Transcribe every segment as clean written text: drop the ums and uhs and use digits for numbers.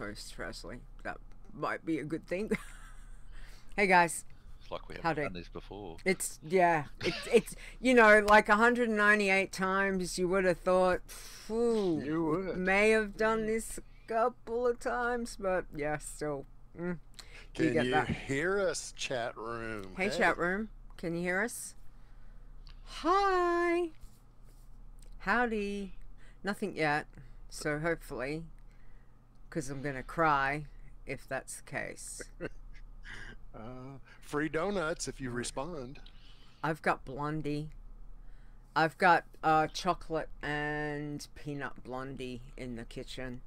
host, Presley. That might be a good thing. Hey guys, It's like we haven't howdy. done this before. It's yeah, it's you know like 198 times. You would have thought, phew, You we would. may have done this a couple of times, but yeah, still. Mm, you Can get you that? hear us, chat room? Hey, chat room, can you hear us? Hi, howdy. Nothing yet, so hopefully, because I'm gonna cry if that's the case. Free donuts if you respond. I've got blondie. I've got chocolate and peanut blondie in the kitchen.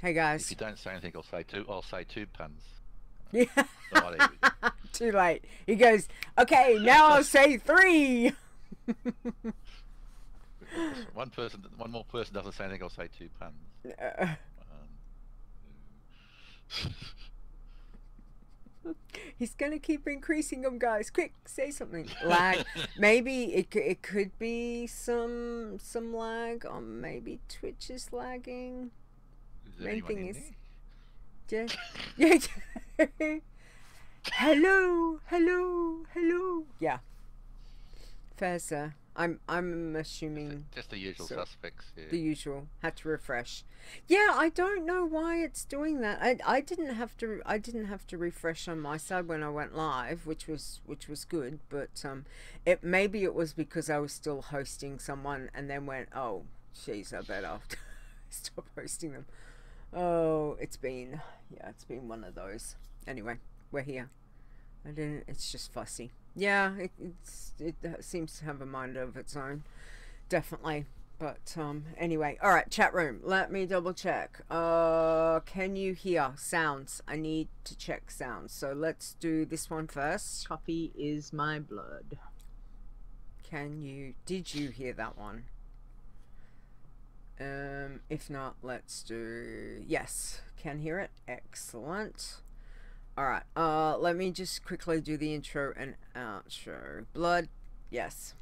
Hey If guys. you don't say anything, I'll say two puns. Yeah. Oh, there we go. Too late. He goes, okay, now I'll say 3. One more person doesn't say anything, I'll say two puns. He's gonna keep increasing them, guys. Quick, say something. Lag. Maybe it could be some lag, or maybe Twitch is lagging. Is there Main anyone thing in is, there? yeah. Hello, hello, hello. Yeah. Fair, sir. I'm assuming Just the usual so. suspects. Yeah. The usual. Had to refresh. Yeah, I don't know why it's doing that. I didn't have to refresh on my side when I went live, which was good, but maybe it was because I was still hosting someone and then went, oh, jeez, I better stop hosting them. Oh, it's been one of those. Anyway, we're here. It's just fussy. Yeah, it seems to have a mind of its own, definitely. But anyway, all right, chat room. Let me double check. Can you hear sounds? I need to check sounds. So let's do this one first. Coffee is my blood. Did you hear that one? If not, let's do yes. Can hear it. Excellent. All right. Let me just quickly do the intro and outro. Blood. Yes.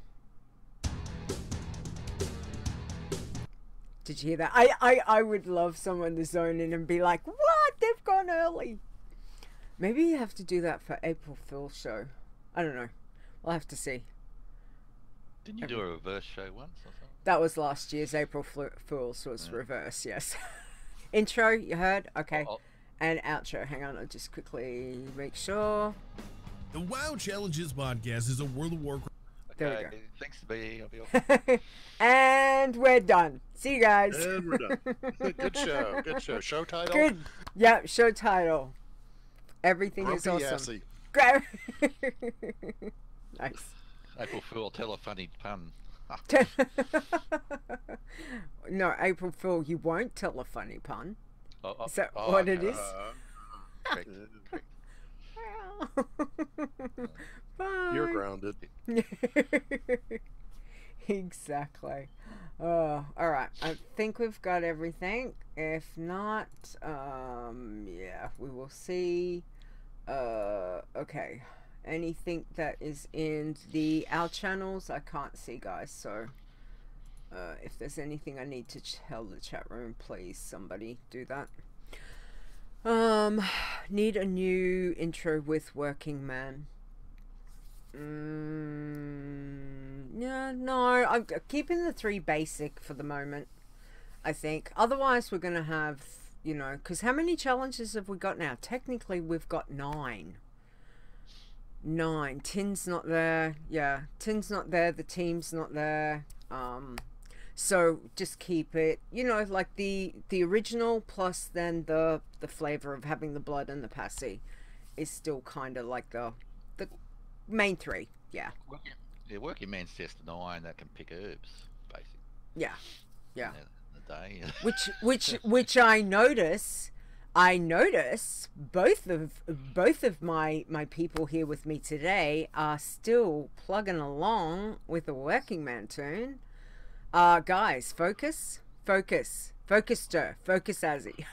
Did you hear that? I would love someone to zone in and be like, what? They've gone early. Maybe you have to do that for April Fool's show. I don't know. We'll have to see. Didn't you do a reverse show once or something? That was last year's April Fool's was reverse, yes. Intro, you heard? Okay. And outro. Hang on, I'll just quickly make sure. The WoW Challenges podcast is a World of Warcraft. There we Okay, thanks, B. I'll be off. And we're done. See you guys. And we're done. Good show. Good show. Show title? Good. Yeah, show title. Everything Grumpy is awesome. Assy. Great. Nice. April Fool, tell a funny pun. No, April Fool, you won't tell a funny pun. Is that oh, what it is? Correct, correct. Bye. You're grounded. Exactly. All right. I think we've got everything. If not, yeah, we will see. Okay. Anything that is in our channels, I can't see, guys. So, if there's anything I need to tell the chat room, please somebody do that. Need a new intro with Working Man. Yeah, no, I'm keeping the 3 basic for the moment, I think. Otherwise, we're going to have, you know, because how many challenges have we got now? Technically, we've got 9. 9. Tin's not there. Yeah, Tin's not there. The team's not there. So just keep it, you know, like the original plus then the flavor of having the blood and the passy is still kind of like the main 3. Yeah. Working man's just an iron that can pick herbs, basically. Yeah. Yeah. In the day. which I notice both of my people here with me today are still plugging along with the Working Man tune. Guys, focus, Ster, focus, Azzy.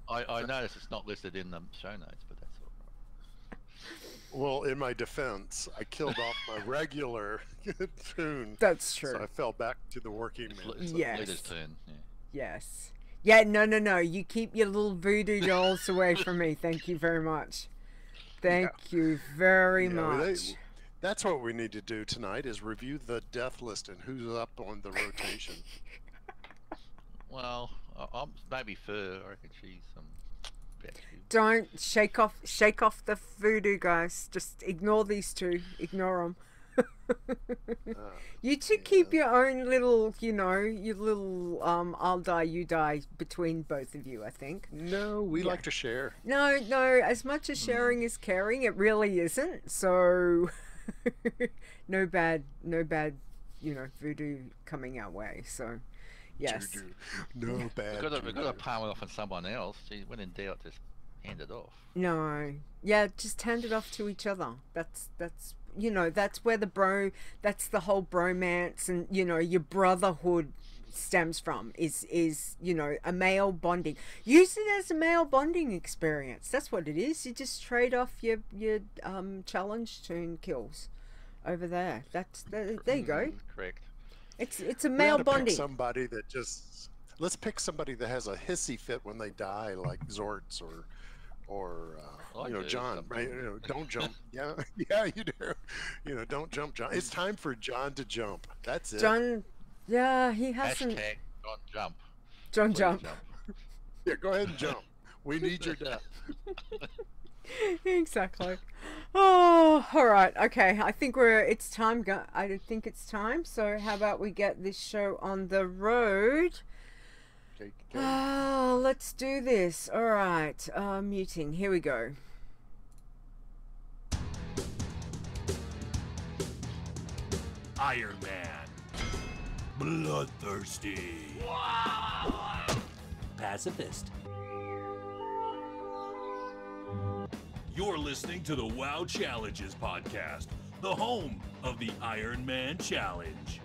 I notice it's not listed in the show notes, but that's all right. Well, in my defense, I killed off my regular tune. That's true. So I fell back to the Working Man. It's Yes. Leeta's turn. Yeah. Yes. Yeah, no. You keep your little voodoo dolls away from me. Thank you very much. Thank you very much. That's what we need to do tonight is review the death list and who's up on the rotation. Well, I'm maybe Fur. I reckon she's Don't shake off the voodoo, guys. Just ignore these two. Ignore them. You two keep your own little, your little I'll die, you die between both of you, I think. No, we like to share. No, as much as sharing is caring, it really isn't. So no bad, voodoo coming our way. So yes. Juju. No bad. We've got to palm it off on someone else. See, when in doubt, just hand it off. No. Yeah, just hand it off to each other. That's that's where that's the whole bromance and, your brotherhood stems from is a male bonding. Use it as a male bonding experience. That's what it is. You just trade off your challenge tune kills over there. There you go. Correct. It's a male bonding. Let's pick somebody that has a hissy fit when they die, like Zortz or John, right? Don't jump. Yeah, you do. Don't jump, John. It's time for John to jump. That's it. John, yeah, he hasn't. Hashtag John jump. John jump. Yeah, go ahead and jump. We need your death. Exactly. Oh, all right. Okay, I think it's time. I think it's time. So how about we get this show on the road? Okay. Oh, let's do this. All right. Muting. Here we go. Iron Man. Bloodthirsty. Wow. Pacifist. You're listening to the WoW Challenges podcast, the home of the Iron Man Challenge.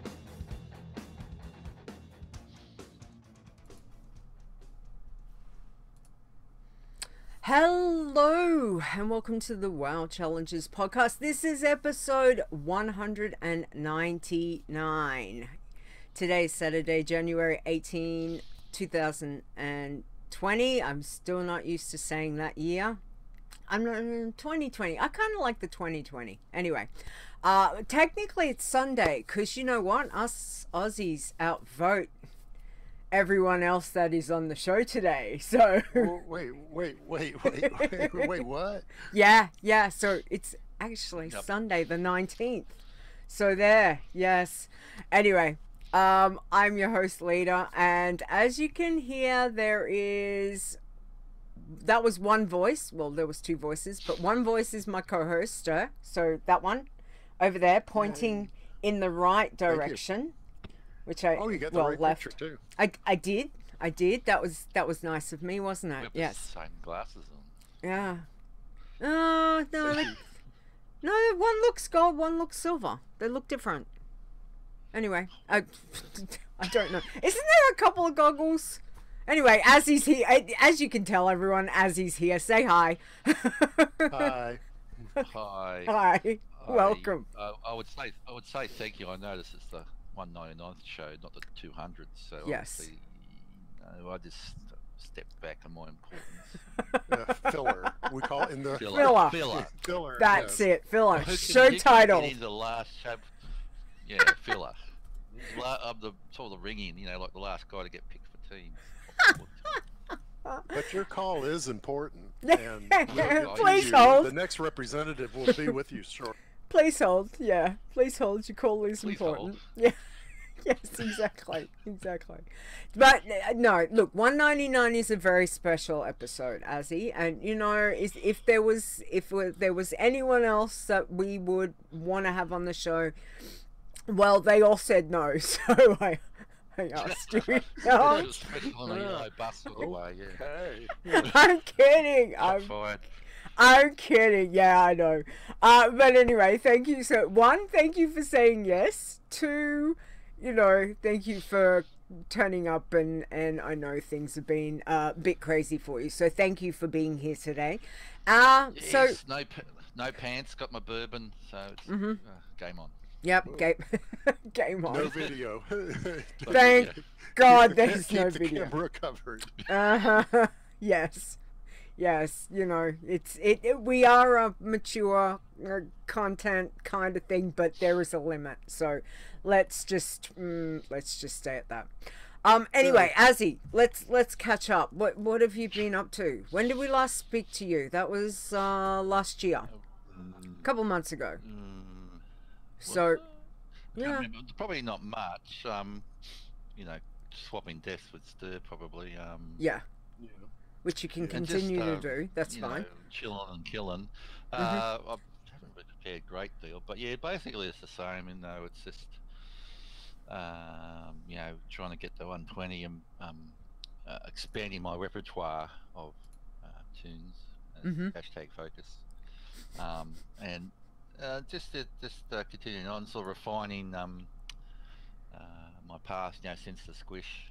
Hello and welcome to the WoW Challenges podcast. This is episode 199. Today's Saturday, January 18, 2020. I'm still not used to saying that year. I'm not 2020. I kind of like the 2020. Anyway, technically it's Sunday because you know what? Us Aussies outvote everyone else that is on the show today. So wait, what? Yeah. So it's actually Sunday the 19th. So there, yes. Anyway, I'm your host Leeta, and as you can hear, that was one voice. Well, there was two voices, but one voice is my co-host Ster. So that one over there pointing in the right direction. Which you got the right picture too. I did. That was nice of me, wasn't it? With yes. Sunglasses on. Yeah. No. No, one looks gold, one looks silver. They look different. Anyway, I don't know. Isn't there a couple of goggles? Anyway, as he's here, as you can tell, everyone, as he's here, say hi. Hi. Hi. Hi. Welcome. I would say thank you. I noticed it's the 199th show, not the 200th. So yes. I just stepped back on my importance. Filler. We call it in the filler. That's it. Filler. Show title. In the last show. Yeah, filler. I'm the sort of the ringing, like the last guy to get picked for teams. But your call is important. And please hold. The next representative will be with you shortly. Please hold. Yeah. Please hold. Your call is important. Hold. Yeah. Yes, exactly. But no, look, 199 is a very special episode, Azzy, and if there was anyone else that we would want to have on the show, well, they all said no, so I asked you. No. I'm kidding. I'm kidding. Yeah, I know. But anyway, thank you. So, one, thank you for saying yes. Two, thank you for turning up, and I know things have been a bit crazy for you. So, thank you for being here today. Yes, no pants, got my bourbon, so it's game on. Yep, game on. No video. Thank God there's Keep no the video. camera covered. Yes. Yes, you know, we are a mature content kind of thing, but there is a limit. So let's just stay at that. Anyway, Azzy, let's catch up. What have you been up to? When did we last speak to you? That was last year. A couple months ago. So yeah, probably not much. You know, swapping deaths with Ster probably. yeah. Yeah. Which you can And continue just, to do. That's you fine. know, chilling and killing. I haven't really prepared a great deal, but yeah, basically it's the same. You know, it's just you know, trying to get to 120 and expanding my repertoire of tunes. Hashtag focus. And just continuing on, sort of refining my path. You know, since the squish.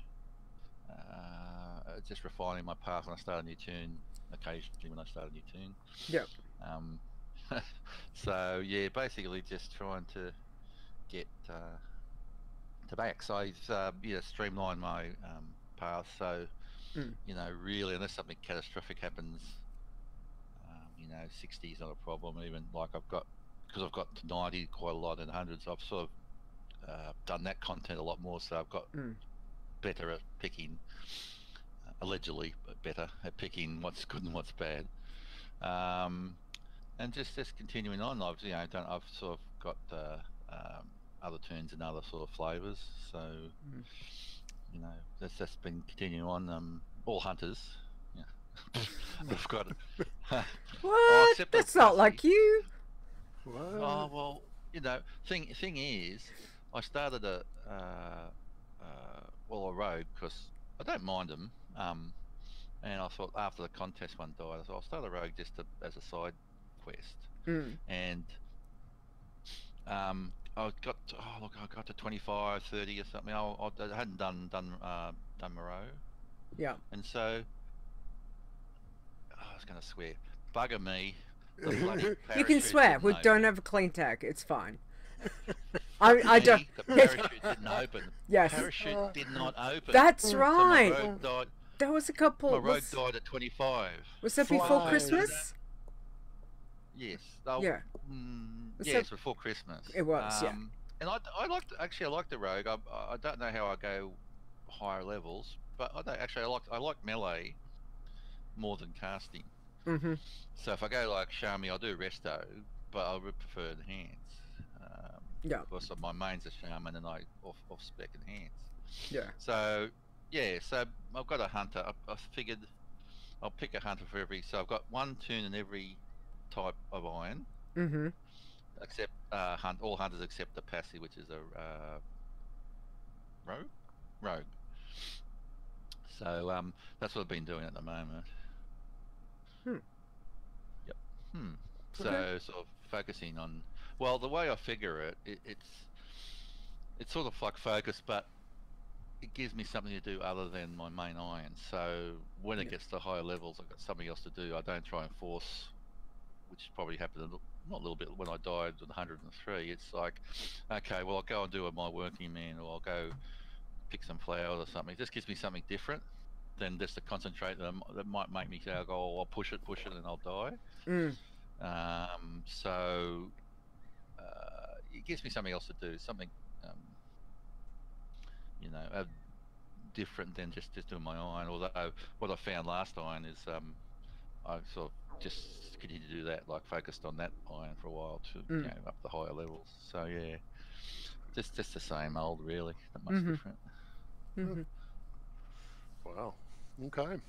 Just refining my path when I start a new tune, occasionally when I start a new tune. Yep. So yeah, basically just trying to get to back. So I've streamlined my path. So you know, really, unless something catastrophic happens, you know, 60 is not a problem. Even like because I've got to 90 quite a lot and hundreds. I've sort of done that content a lot more. So I've got better at picking. Allegedly better at picking what's good and what's bad, and just continuing on. I've sort of got other tunes and other sort of flavors. So you know, that's just been continuing on. All hunters. Yeah, I've got it. What? That's not like you. What? Oh well, you know, thing is, I started a rogue because I don't mind them. And I thought after the contest one died, I thought I'll start a rogue just as a side quest. And I got to 25, 30 or something. I hadn't done Moreau. Yeah. And so I was going to swear. Bugger me. The bloody You can swear. We didn't don't open. have a clean tag. It's fine. I don't. The parachute didn't open. Yes. Parachute did not open. That's So right. my rogue died. There was a couple. My rogue died at 25. Was that before Fly. Christmas? Yes. Oh, Yeah. Yes, that- before Christmas. It was, yeah. And I like the rogue. I don't know how I go higher levels, but I like melee more than casting. So if I go like Shami, I'll do resto, but I would prefer enhance. Yeah. Because my main's a shaman and I off spec enhance. Yeah. So yeah, so I've got a hunter. I figured I'll pick a hunter for every. So I've got one tune in every type of iron. Except all hunters except the passive, which is a rogue. So that's what I've been doing at the moment. Yep. So sort of focusing on. Well, the way I figure it's sort of like focus, but it gives me something to do other than my main iron. So when it gets to higher levels, I've got something else to do. I don't try and force, which probably happened not a little bit when I died with 103. It's like, okay, well I'll go and do my working man, or I'll go pick some flowers or something. It just gives me something different than just to concentrate that might make me say, oh, I'll push it, and I'll die. So it gives me something else to do, something you know, different than just doing my iron. Although what I found last iron is I sort of just continued to do that, like focused on that iron for a while to you know, up the higher levels. So yeah, just the same old, really, not much different. Wow. Okay.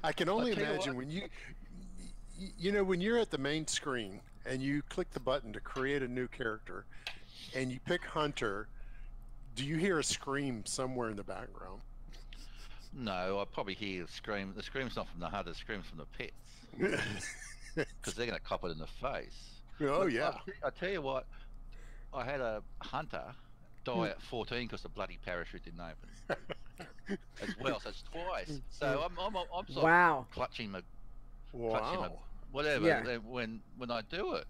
I can only imagine when you know, when you're at the main screen and you click the button to create a new character and you pick Hunter, do you hear a scream somewhere in the background? No, I probably hear the scream. The scream's not from the hunter, the scream's from the pets. Because they're going to cop it in the face. Oh, But yeah. I tell you what, I had a hunter die at 14 because the bloody parachute didn't open. As well, so it's twice. So I'm sort Wow. of clutching my Wow. whatever Yeah. when I do it.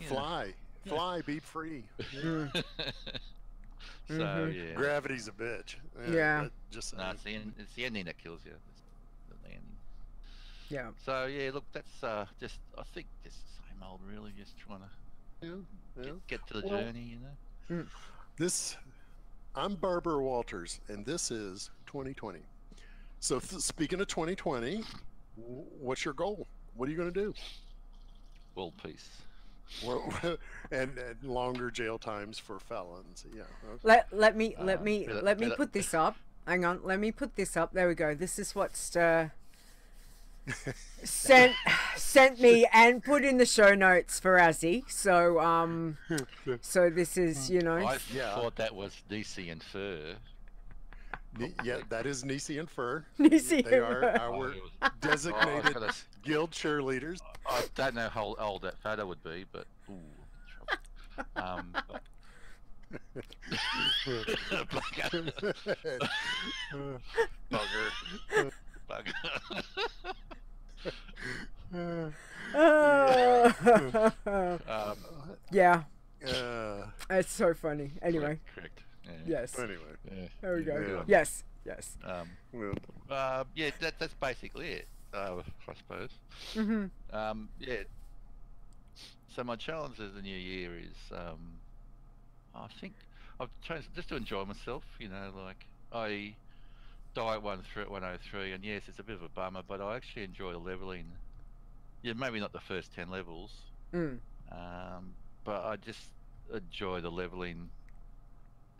Fly, be free. Mm. So yeah, Gravity's a bitch. Yeah. But just no, it's the ending that kills you. It's the ending. Yeah. So yeah, look, that's just I think just the same old, really, just trying to get to the journey, you know. This, I'm Barbara Walters, and this is 2020. So speaking of 2020, what's your goal? What are you going to do? World peace. Well, and longer jail times for felons. Yeah. Okay. Let me put this up. Hang on. Let me put this up. There we go. This is what Ster sent me and put in the show notes for Azzy. So so this is, you know. I thought that was Nisey and Fur. Yeah, that is Nisey and Fur. Nisey They and are Fur. our designated guild cheerleaders. I don't know how old that photo would be, but trouble. Bugger. Yeah. It's so funny. Anyway. Correct. Yeah. Yes. Anyway. Yeah. There we go. Yeah. Yes. Yes. Yeah, that's basically it. I suppose. Yeah. So my challenge as the new year is, I think I've chosen just to enjoy myself. You know, like I die at 103, and yes, it's a bit of a bummer, but I actually enjoy leveling. Yeah, maybe not the first 10 levels, but I just enjoy the leveling.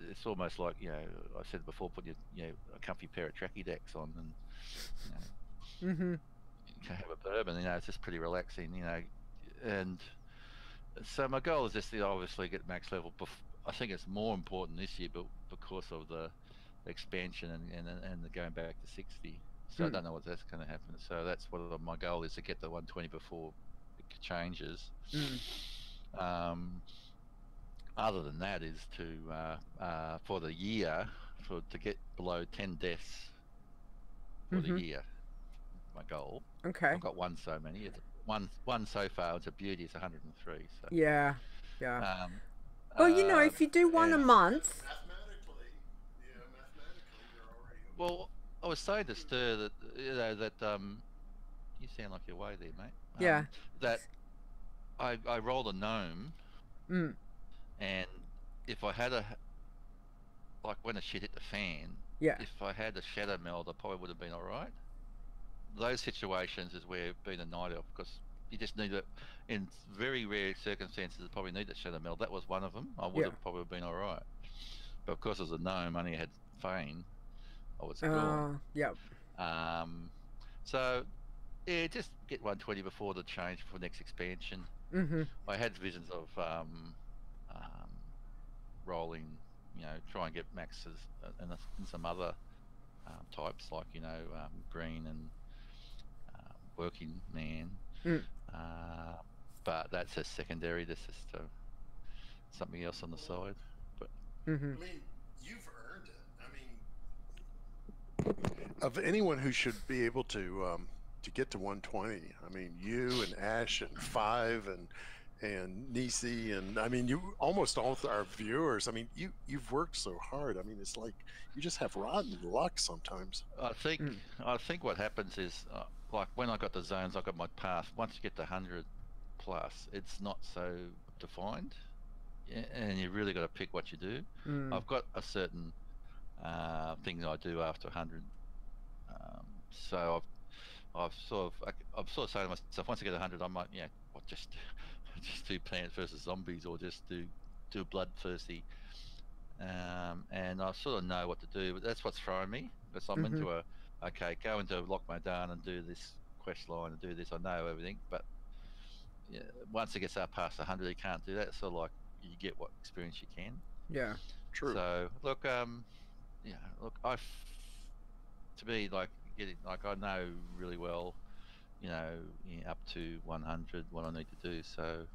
It's almost like, you know, I said before, put a comfy pair of tracky decks on, and you can have a bourbon. You know, it's just pretty relaxing. You know, and so my goal is just to obviously get max level. I think it's more important this year, but because of the expansion and the going back to 60. So I don't know what that's going to happen. So that's what my goal is, to get the 120 before it changes. Other than that is to for the year, to get below 10 deaths for the year. My goal. Okay. I've got one so many. It's one so far. It's a beauty. It's 103. So yeah. Well, you know, if you do one a month. Mathematically, you're already. Well, I was saying to Ster that, you know, that you sound like you're way there, mate. Yeah. That I rolled a gnome, and if I had like when the shit hit the fan, if I had a shadow meld, I probably would have been all right. Those situations is where being a night elf, because you just need it in very rare circumstances. You probably need that shadow meld. That was one of them. I would have probably been all right, but of course, as a gnome, only had Fane. I was gone. Yep. So yeah, just get 120 before the change for next expansion. I had visions of rolling, you know, try and get maxes and some other types, like, you know, green and working man. But that's a secondary. This is something else on the side. But I mean, you've earned it. I mean, of anyone who should be able to get to 120, I mean, you and Ash and Five and Nisey, and I mean, you almost all of our viewers. I mean, you've worked so hard. I mean, it's like you just have rotten luck sometimes. I think what happens is, like when I got the zones, I got my path. Once you get to 100 plus, it's not so defined, and you really got to pick what you do. I've got a certain thing that I do after 100, so I've sort of saying to myself, once I get 100, I might, just do Plants versus Zombies, or just do Bloodthirsty, and I sort of know what to do. But that's what's throwing me, because I'm into go into Lock My Down and do this quest line and do this. I know everything, but once it gets up past 100, you can't do that. So like, you get what experience you can. Yeah, true. So look, to be like getting, like, I know really well, up to 100 what I need to do. So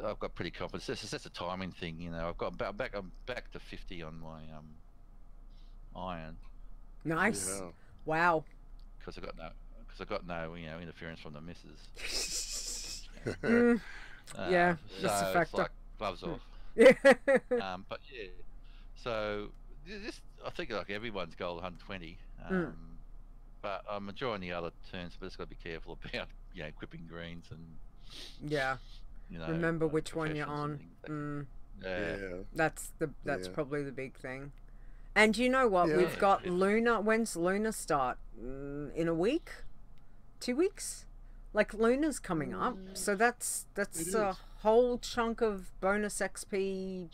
I've got pretty confidence. It's just a timing thing, I'm back to 50 on my iron. Nice. Yeah. Wow. Because I got no interference from the missus. Yeah, that's a So it's factor. like gloves off. Yeah. But yeah, so this I think like everyone's goal 120. But I'm enjoying the other turns, but just got to be careful about equipping greens and Yeah. Remember which one you're on. Yeah. That's Yeah. probably the big thing. And you know what? Yeah. We've got Luna. When's Luna start? In a week? 2 weeks? Like Luna's coming up, so that's a whole chunk of bonus XP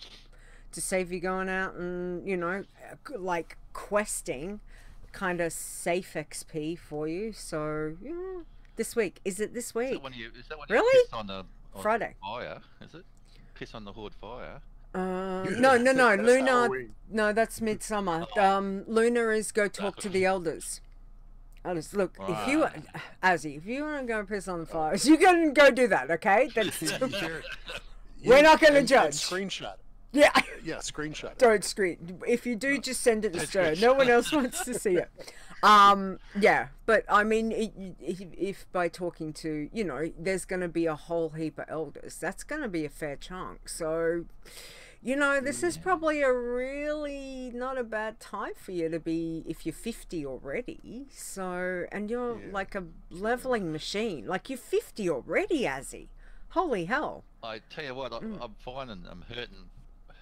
to save you going out and like questing, kind of safe XP for you. So yeah, this week is it this week? Is that when you Really? piss on the Friday fire? Is it piss on the Horde fire? No, That's Luna. Halloween. No, that's Midsummer. Luna is go talk to the elders. Elders, look, if you want to go piss on the fires, you can go do that, okay? That's, we're not going to judge. Screenshot it. Yeah. Yeah, screenshot it. Don't screen. If you do, just send it to Ster. No one else wants to see it. Yeah, but I mean, if by talking to, there's going to be a whole heap of elders, that's going to be a fair chunk. So, this is probably a really not a bad time for you to be if you're 50 already. So, and you're like a leveling machine. Like you're 50 already, Azzy. Holy hell. I tell you what, I'm finding I'm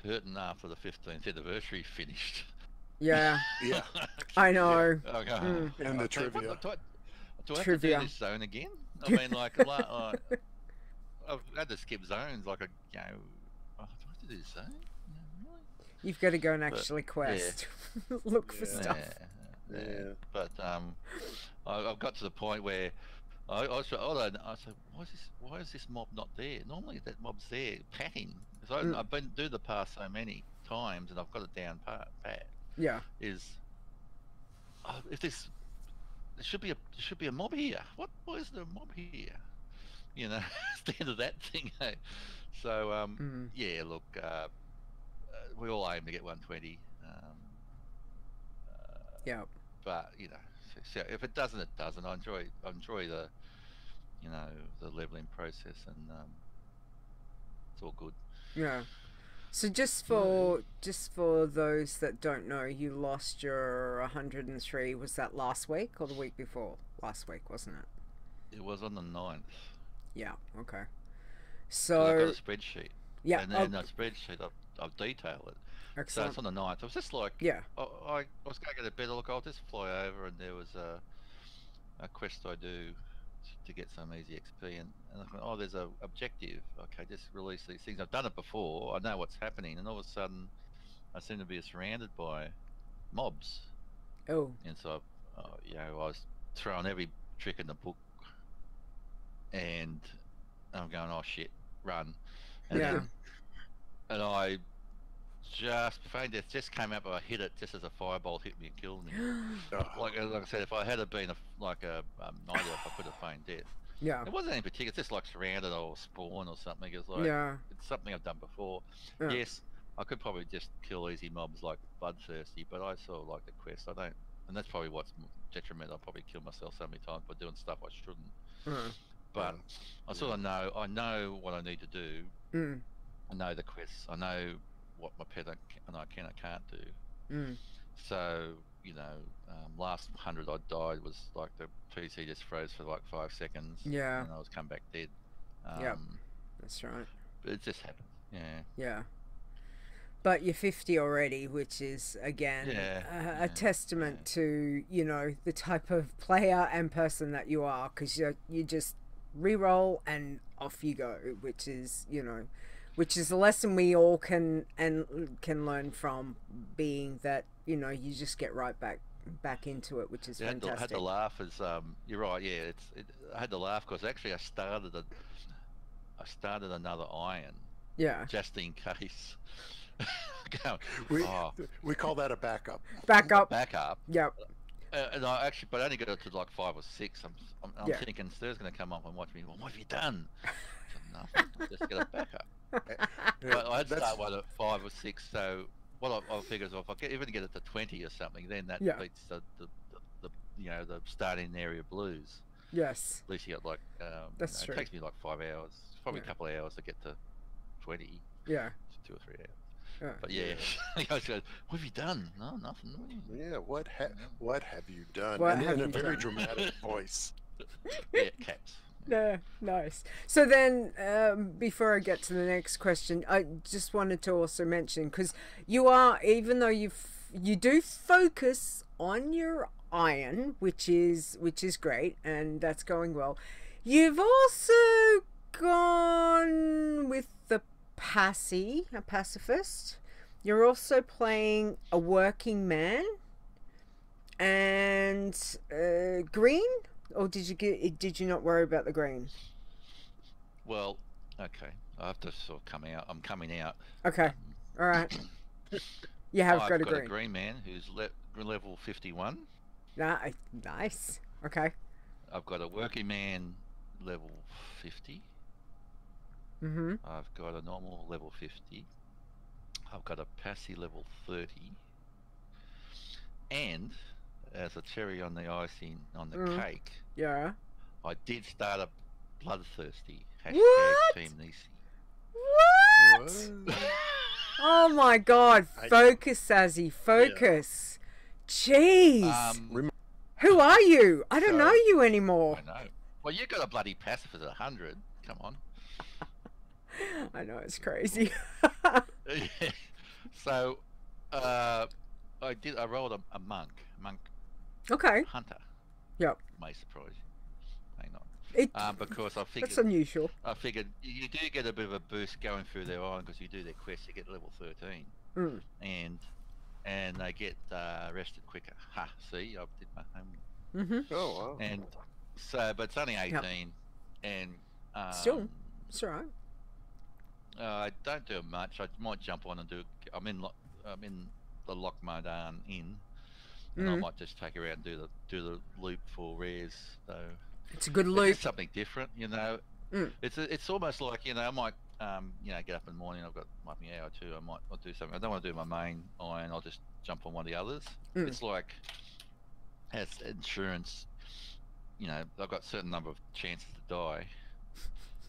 hurting after the 15th anniversary finished. Yeah. Yeah. I know. Yeah. Okay. And the trivia. Do I have to do this zone again? I mean, like, I've had to skip zones. Like, do I have to do this zone? Really? You've got to go and actually quest. Look for stuff. Yeah. But I've got to the point where I said, why is this mob not there? Normally that mob's there, patting. So I've been do the pass so many times, and I've got it down pat. Yeah. If there should be a mob here. Why is there a mob here? It's the end of that thing. Eh? So yeah, look, we all aim to get 120. Yeah. But so if it doesn't, it doesn't. I enjoy the the leveling process, and it's all good. Yeah. So just for those that don't know, you lost your 103. Was that last week or the week before? Last week, wasn't it? It was on the 9th. Yeah. Okay. So I've So got a spreadsheet. yeah. And then that spreadsheet, I've detailed it. Excellent. So it's on the 9th. I was just like, Yeah. I was going to get a better look. I'll just fly over, and there was a quest I do to get some easy XP, and I thought, there's a objective. Okay, just release these things. I've done it before. I know what's happening, and all of a sudden, I seem to be surrounded by mobs. Oh. And so, I was throwing every trick in the book, and I'm going, oh shit, run. And Yeah. and I just Profane Death just came up, but I hit it just as a firebolt hit me and killed me. Like I said, if I had been a 90, I could have Profane Death. Yeah. It wasn't any particular. It's just like surrounded or spawn or something. It's like it's something I've done before. Yeah. Yes, I could probably just kill easy mobs like Bloodthirsty, but I sort of like the quest. I don't, and that's probably what's detrimental. I probably kill myself so many times by doing stuff I shouldn't. But I sort of know. I know what I need to do. I know the quests. I know what my pet I can and can't do. So last 100 I died was like the PC just froze for like 5 seconds. Yeah. And I was come back dead. Yep. That's right. But it just happened. Yeah. Yeah. But you're 50 already, which is again a testament to the type of player and person that you are, because you just re-roll and off you go, which is a lesson we all can learn from, being that you just get right back into it, which is fantastic. I had to laugh as you're right. Yeah, I had to laugh because actually I started another iron. Yeah. Just in case. We call that a backup. Backup. Yep. And I actually, but I only got it to like 5 or 6. I'm thinking Ster's going to come up and watch me. Well, what have you done? I said, nothing. Just get a backup. But I had to start one at 5 or 6. So what I figure is, if I even get it to 20 or something, then that beats the the starting area blues. Yes. At least you got like that's true. It takes me like 5 hours. probably a couple of hours to get to 20. Yeah. 2 or 3 hours. Yeah. But yeah, I was going, what have you done? No, nothing. Yeah, what have you done? What And have in a you very done? dramatic voice. Yeah, cats. Yeah, nice. So then, before I get to the next question, I just wanted to also mention, because you are, even though you do focus on your iron, which is great, and that's going well. You've also gone with the a pacifist. You're also playing a working man and green, or did you not worry about the green? Well, okay. I have to sort of come out. I'm coming out. Okay, all right. You have I've got a got a green. green man who's level 51. Nice. Okay. I've got a working man level 50. Mm-hmm. I've got a normal level 50. I've got a passy level 30. And as a cherry on the icing on the cake, Yeah. I did start a bloodthirsty What? Team Nisey. What? Oh my God! Focus, Sazzy. Focus. Yeah. Jeez. Who are you? I don't know you anymore. I know. Well, you got a bloody pacifist at 100. Come on. I know, it's crazy. Yeah. So, I rolled a monk Okay. hunter. Yep. May surprise you, may not. Because I figured that's unusual. I figured you do get a bit of a boost going through their island because you do their quests. You get level 13, and they get rested quicker. Ha! See, I did my homework. Mm-hmm. Oh wow. And so, but it's only 18, and still, it's alright. I don't do much. I might jump on and do. I'm in the Lockmodan Inn, and I might just take her out and do the loop for rares. So it's a good loop. It's something different, you know. It's almost like, you know, I might get up in the morning. I've got might be an hour or two. I'll do something. I don't want to do my main iron. I'll just jump on one of the others. It's like as insurance. You know, I've got a certain number of chances to die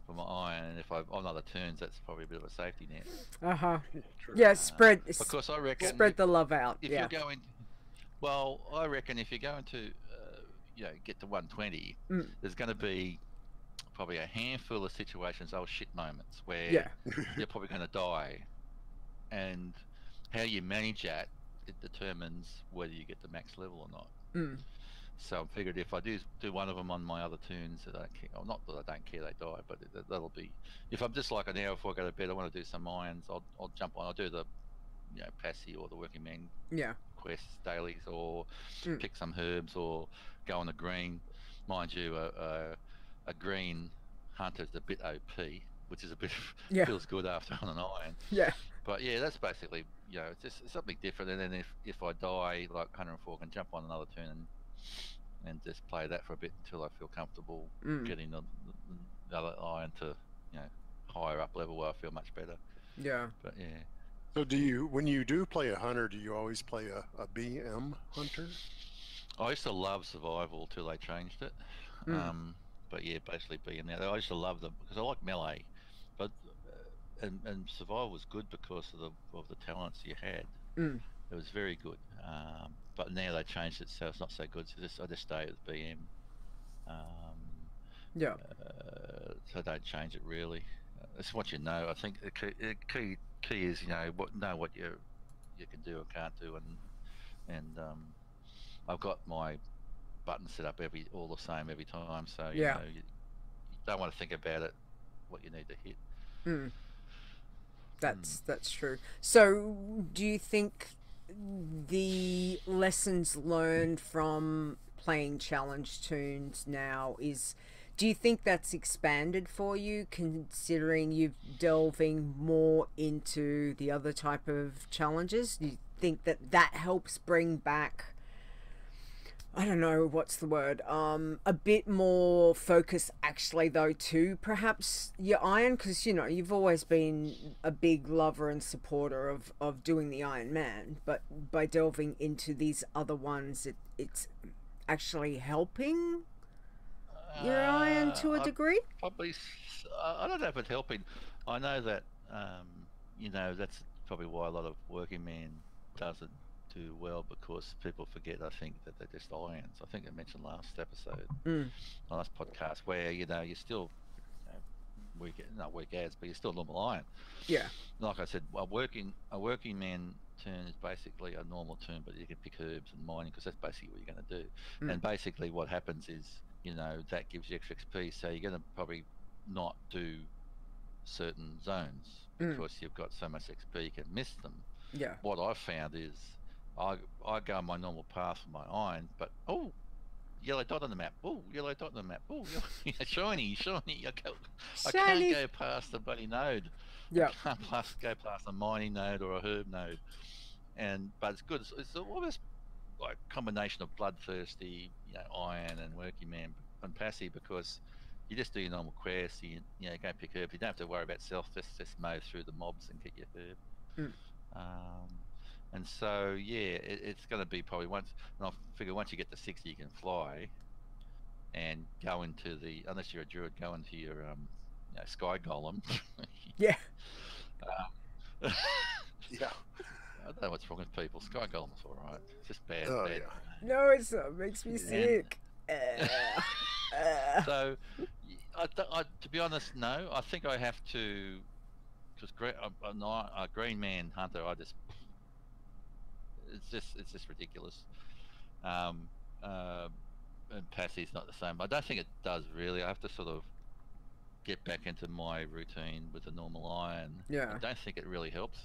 for my iron, and if I'm on other turns, that's probably a bit of a safety net. Yeah, spread. Because I reckon spread the love out. If you're going, well, I reckon if you're going to, get to 120, there's going to be probably a handful of situations, shit moments where you're probably going to die, and how you manage that, it determines whether you get the max level or not. So I figured if I do one of them on my other tunes that I don't care, not that I don't care they die, but that'll be, if I'm just like an hour before I go to bed, I want to do some irons, I'll jump on, I'll do the, passy or the working man quests, dailies, or pick some herbs, or go on the green. Mind you, a green hunter's a bit OP, which is a bit feels good after on an iron. Yeah. But yeah, that's basically, it's just something different. And then if I die like 104, I can jump on another turn and just play that for a bit until I feel comfortable getting the other iron to, higher up level where I feel much better. Yeah. But yeah. So when you do play a hunter, do you always play a BM hunter? I used to love survival till they changed it. But yeah, basically BM now. I used to love them because I like melee, but and survival was good because of the talents you had. It was very good. But now they changed it, so it's not so good. So I just stay with BM. So don't change it really. It's what you know. I think the key is know what you can do or can't do, and I've got my buttons set up all the same every time. So you don't want to think about it. What you need to hit. That's true. So do you think the lessons learned from playing challenge tunes now do you think that's expanded for you, considering you're delving more into the other type of challenges? Do you think that helps bring back, I don't know, what's the word, a bit more focus actually though to perhaps your iron? Because you've always been a big lover and supporter of doing the Iron Man, but by delving into these other ones, it's actually helping? your iron to a degree? Probably, I don't know if it's helping. I know that, that's probably why a lot of working men doesn't do well, because people forget, I think, that they're just irons. I think I mentioned last episode, last podcast, where, you're still, not weak as, but you're still a normal iron. Yeah. Like I said, a working man turn is basically a normal turn, but you can pick herbs and mining, because that's basically what you're going to do. And basically what happens is, that gives you extra XP, so you're going to probably not do certain zones because you've got so much XP you can miss them. Yeah. What I've found is I go on my normal path for my iron, but yellow dot on the map. Oh, yellow dot on the map. Oh, shiny. I can't go past the bloody node. Yeah. I can't go past a mining node or a herb node. But it's good. It's almost like a combination of bloodthirsty, iron and working man and passive, because you just do your normal quests. You go pick herbs. You don't have to worry about self. Just mow through the mobs and get your herb. And so it's going to be probably once. And I figure once you get to 60, you can fly, and go into unless you're a druid, go into your sky golem. Yeah. Yeah. I don't know what's wrong with people. Sky golem's all right. It's just bad. Oh, bad. yeah. No, it makes me sick. So, to be honest, no. I think I have to, because a green man hunter, it's just ridiculous. And passive's not the same. I don't think it does really. I have to sort of get back into my routine with the normal iron. Yeah. I don't think it really helps.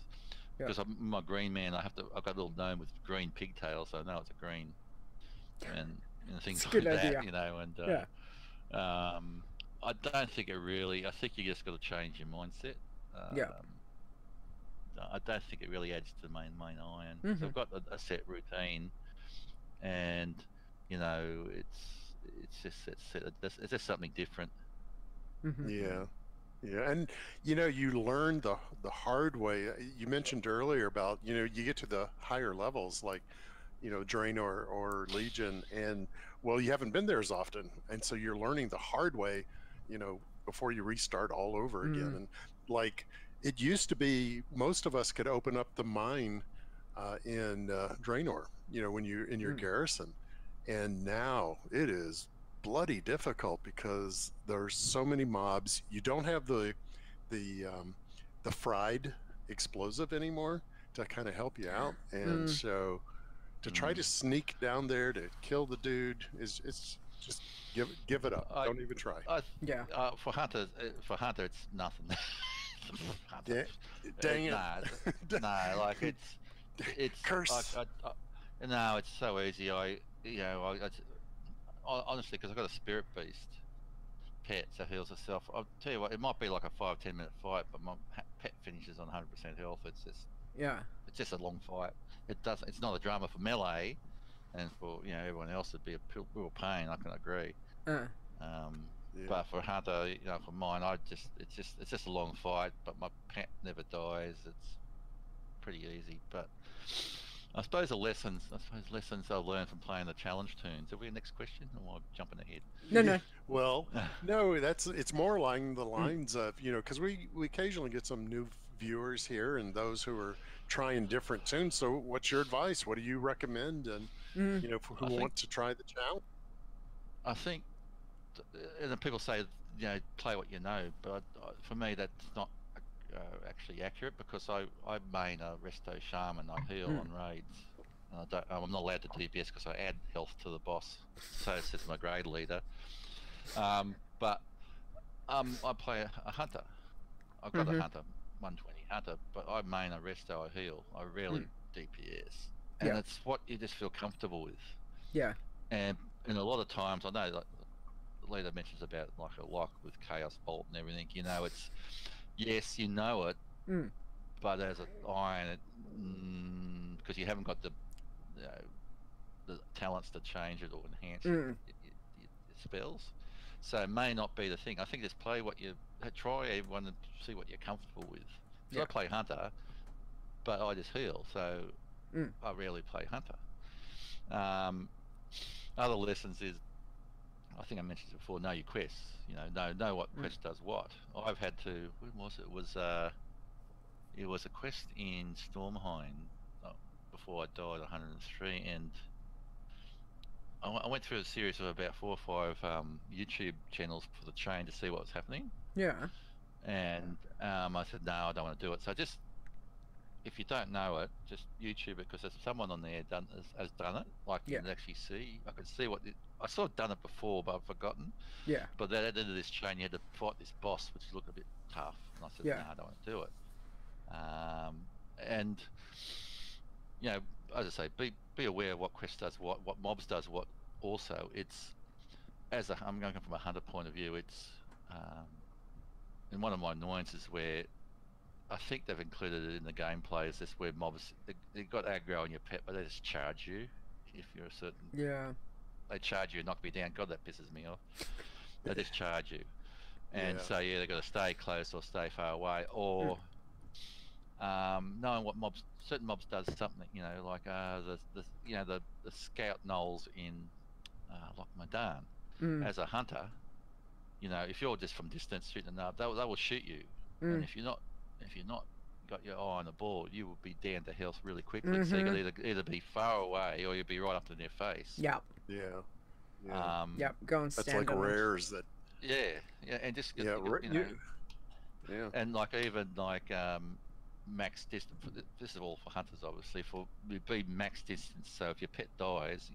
Yeah. Because my green man, I've got a little gnome with green pigtails, so I know it's a green, and things like that, and I don't think it really. I think you just got to change your mindset. I don't think it really adds to main iron. So I've got a set routine, and it's just something different. Yeah. Yeah, and you learn the hard way. You mentioned earlier about you get to the higher levels like Draenor or Legion, and well, you haven't been there as often, and so you're learning the hard way, before you restart all over again. And like it used to be, most of us could open up the mine in Draenor, when you're in your garrison, and now it is bloody difficult because there's so many mobs. You don't have the fried explosive anymore to kind of help you out, and so to try to sneak down there to kill the dude it's just give it up. Don't even try. For hunter it's nothing. Dang it. No, like it's curse. No, it's so easy. Honestly, because I've got a spirit beast pet, so heals herself. I'll tell you what, it might be like a 5-10 minute fight, but my pet finishes on 100% health. It's just a long fight. It's not a drama for melee, and for everyone else it'd be a real pain. I can agree. But for hunter, for mine, it's just a long fight. But my pet never dies. It's pretty easy. But I suppose lessons I'll learn from playing the challenge tunes. Are we next question, or am I jumping ahead? No. Well, no, it's more along the lines of because we occasionally get some new viewers here and those who are trying different tunes. So, what's your advice? What do you recommend? And for who want to try the challenge? I think, and then people say play what you know, but for me that's not actually accurate, because I main a resto shaman. I heal on raids, and I'm not allowed to DPS because I add health to the boss, so it's my grade leader. But I play a hunter. I've got a hunter, 120 hunter, but I main a resto. I heal. I rarely DPS, and it's what you just feel comfortable with. Yeah. And a lot of times, I know like Leeta mentions about like a lock with Chaos Bolt and everything. It's yes, it, but as an iron, because you haven't got the talents to change it or enhance your spells, so it may not be the thing. I think just play try everyone and see what you're comfortable with. So I play hunter, but I just heal, so I rarely play hunter. Other lessons is I think I mentioned it before, know your quests. You know what quest does what. I've had to. When was it? It was a quest in Stormhind before I died, 103, and I went through a series of about 4 or 5 YouTube channels for the chain to see what was happening. Yeah. And I said, no, I don't want to do it. So just, if you don't know it, just YouTube it, because there's someone on there has done it. Like you can actually see. I can see I sort of done it before, but I've forgotten. Yeah. But at the end of this chain, you had to fight this boss, which looked a bit tough. And I said, no, I don't want to do it. And you know, as I say, be aware of what quest does what mobs does what. Also, I'm going from a hunter point of view. It's in one of my annoyances where I think they've included it in the gameplay, is this where mobs they've got aggro on your pet, but they just charge you if you're a certain. Yeah. They charge you and knock me down. God, that pisses me off. They just charge you, and so they've got to stay close or stay far away, or knowing what certain mobs does something. You know, like the scout gnolls in Loch Madan. As a hunter, you know, if you're just from distance shooting them up, they will shoot you. And if you're not got your eye on the ball, you will be down to health really quickly. So you got either be far away or you'll be right up in their face. Yep. Yeah. Go and stand. That's like rares that. Yeah, and just Yeah. and like even like max distance. This is all for hunters, obviously. For be max distance. So if your pet dies,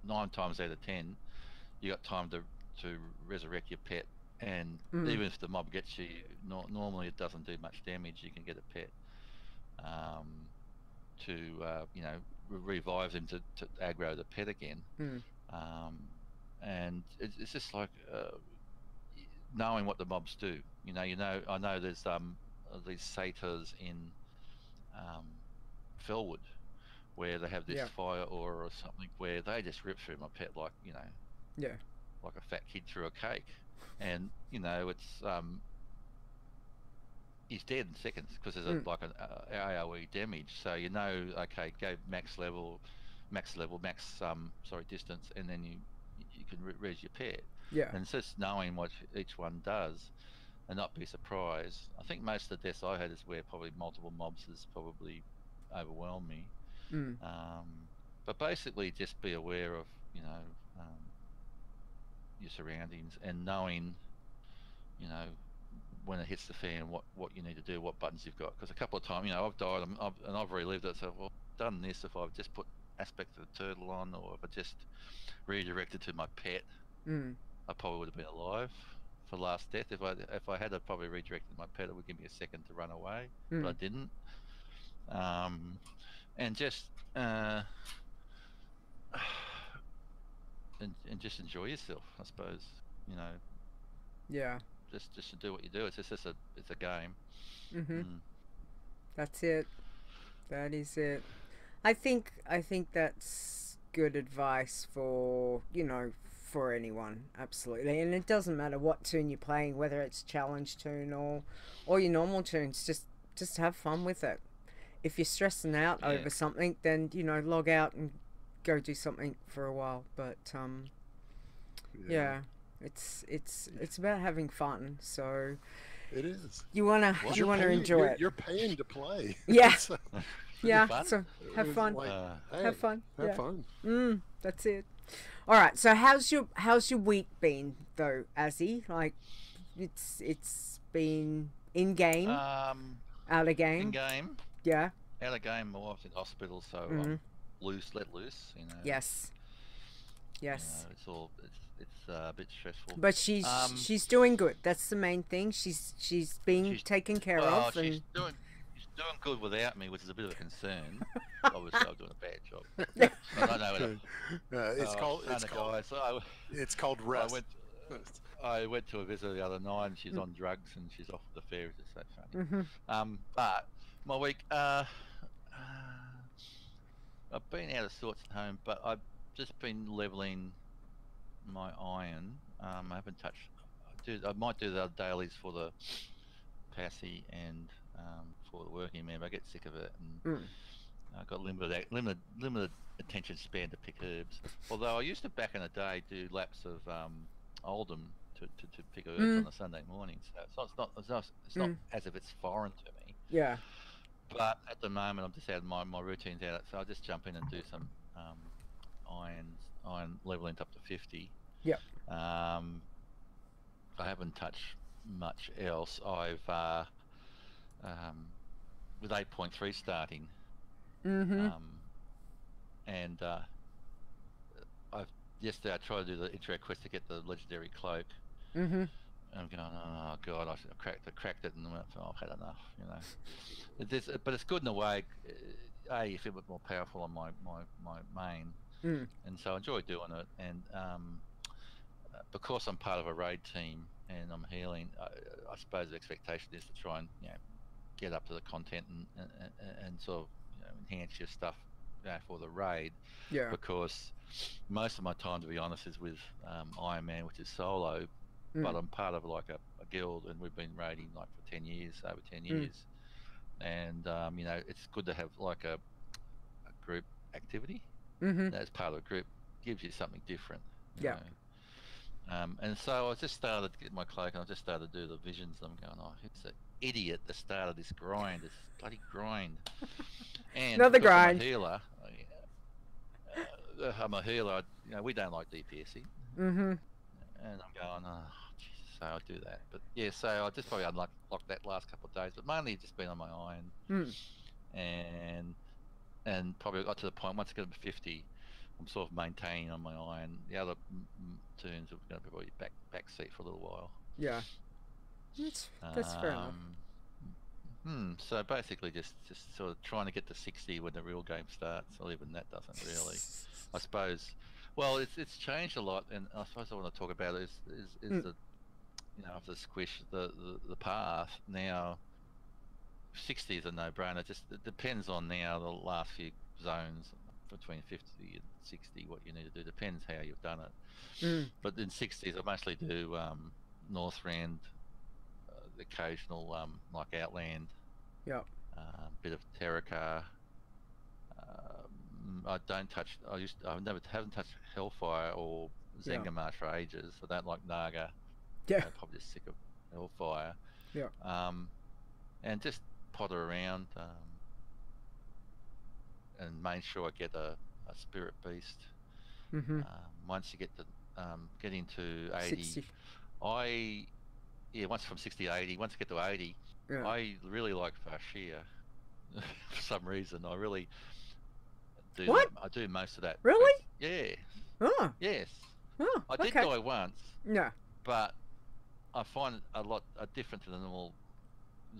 9 times out of 10, you got time to resurrect your pet. And even if the mob gets you, normally it doesn't do much damage. You can get a pet to revive them to aggro the pet again. And it's just like knowing what the mobs do. I know there's these satyrs in Felwood where they have this fire aura or something where they just rip through my pet like like a fat kid through a cake. And it's he's dead in seconds because there's like an AoE damage. So okay, go max distance, and then you can res your pet. And it's just knowing what each one does, and not be surprised. I think most of the deaths I had is where probably multiple mobs has probably overwhelmed me. But basically, just be aware of your surroundings and knowing when it hits the fan what you need to do, what buttons you've got. Because a couple of times I've died and I've relived it. So, well, I've done this if I've just put aspect of the turtle on, or if I just redirected to my pet, I probably would have been alive for last death. If I had probably redirected my pet, it would give me a second to run away, but I didn't. And just and just enjoy yourself, I suppose. Just to do what you do. It's a game. That's it. That is it. I think that's good advice for for anyone, absolutely. And it doesn't matter what tune you're playing, whether it's challenge tune or your normal tunes. Just have fun with it. If you're stressing out over something, then log out and go do something for a while. But it's about having fun. So it is. You wanna enjoy it. You're paying to play. Yeah. So, So have fun. Have fun. Have fun. That's it. All right. So how's your week been though, Azzy? Like, it's been in game, out of game. In game. Yeah. Out of game. My wife's in hospital, so I'm let loose. Yes. It's a bit stressful. But she's doing good. That's the main thing. She's being taken care of. She's doing good without me, which is a bit of a concern. Obviously, I'm doing a bad job. I don't know. It's called rest. I went to a visit the other night, and she's on drugs, and she's off the fair. It's just so funny. But my week, I've been out of sorts at home, but I've just been leveling my iron. I haven't touched. I might do the dailies for the Passy and for the working man, but I get sick of it. And I've got limited attention span to pick herbs. Although I used to back in the day do laps of Uldum to pick herbs on a Sunday morning. So it's not as if it's foreign to me. Yeah. But at the moment, I'm just out my routine's out, so I just jump in and do some iron leveling up to 50. Yep. I haven't touched much else. I've with 8.3 starting. Mm-hmm. And yesterday I tried to do the intro quest to get the legendary cloak. Mm-hmm. And I'm going, oh god, I cracked it, and I went, oh, I've had enough, you know. But it's good in a way. You feel a bit more powerful on my main, and so I enjoy doing it. And because I'm part of a raid team and I'm healing, I suppose the expectation is to try and get up to the content and sort of enhance your stuff for the raid. Yeah. Because most of my time, to be honest, is with Iron Man, which is solo. But I'm part of like a guild, and we've been raiding like for 10 years, over 10 years. And it's good to have like a group activity. As part of a group, gives you something different. You know? And so I just started to get my cloak, and I just started to do the visions. And I'm going, oh, who's the idiot that started this grind, this bloody grind? And another grind. I'm a healer. We don't like DPSing. And I'm going, oh, Jesus, so I'll do that. But yeah, so I just probably unlocked that last couple of days, but mainly just been on my iron. And probably got to the point, once I get to 50, I'm sort of maintaining on my iron. The other tunes are going to be probably back seat for a little while. Yeah. That's fair enough. So basically just sort of trying to get to 60 when the real game starts, or even that doesn't really. I suppose. Well, it's changed a lot, and I suppose I want to talk about is the after the squish the path now. 60 is a no-brainer. It depends on now the last few zones between 50 and 60 what you need to do. Depends how you've done it. But in 60s I mostly do Northrend, the occasional like Outland. Yep. Bit of Terracar. I don't touch. Haven't touched Hellfire or Zengamarsh for ages. I don't like Naga. Yeah. I'm probably just sick of Hellfire. Yeah. And just potter around and make sure I get a Spirit Beast. Once you get into 80, 60. once from 60 to 80, once I get to 80, I really like Farshia. For some reason, I really do. What? I do most of that. Really? Yeah. Oh. Yes. Oh. I did die once. Yeah. But I find it a lot different to the normal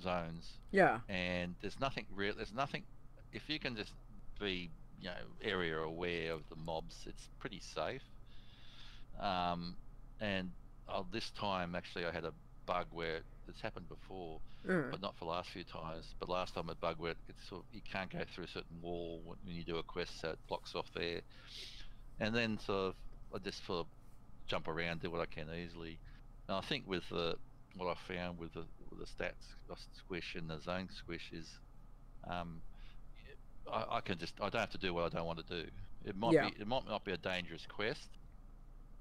zones. Yeah. And there's nothing real. There's nothing. If you can just be, area aware of the mobs, it's pretty safe. And this time actually I had a bug where it's happened before, but not for the last few times. But last time a bug where it's sort of, you can't go through a certain wall when you do a quest, so it blocks off there. And then I just sort of jump around, do what I can easily. And I think with what I found with the stats squish and the zone squish is, I don't have to do what I don't want to do. It might not be a dangerous quest.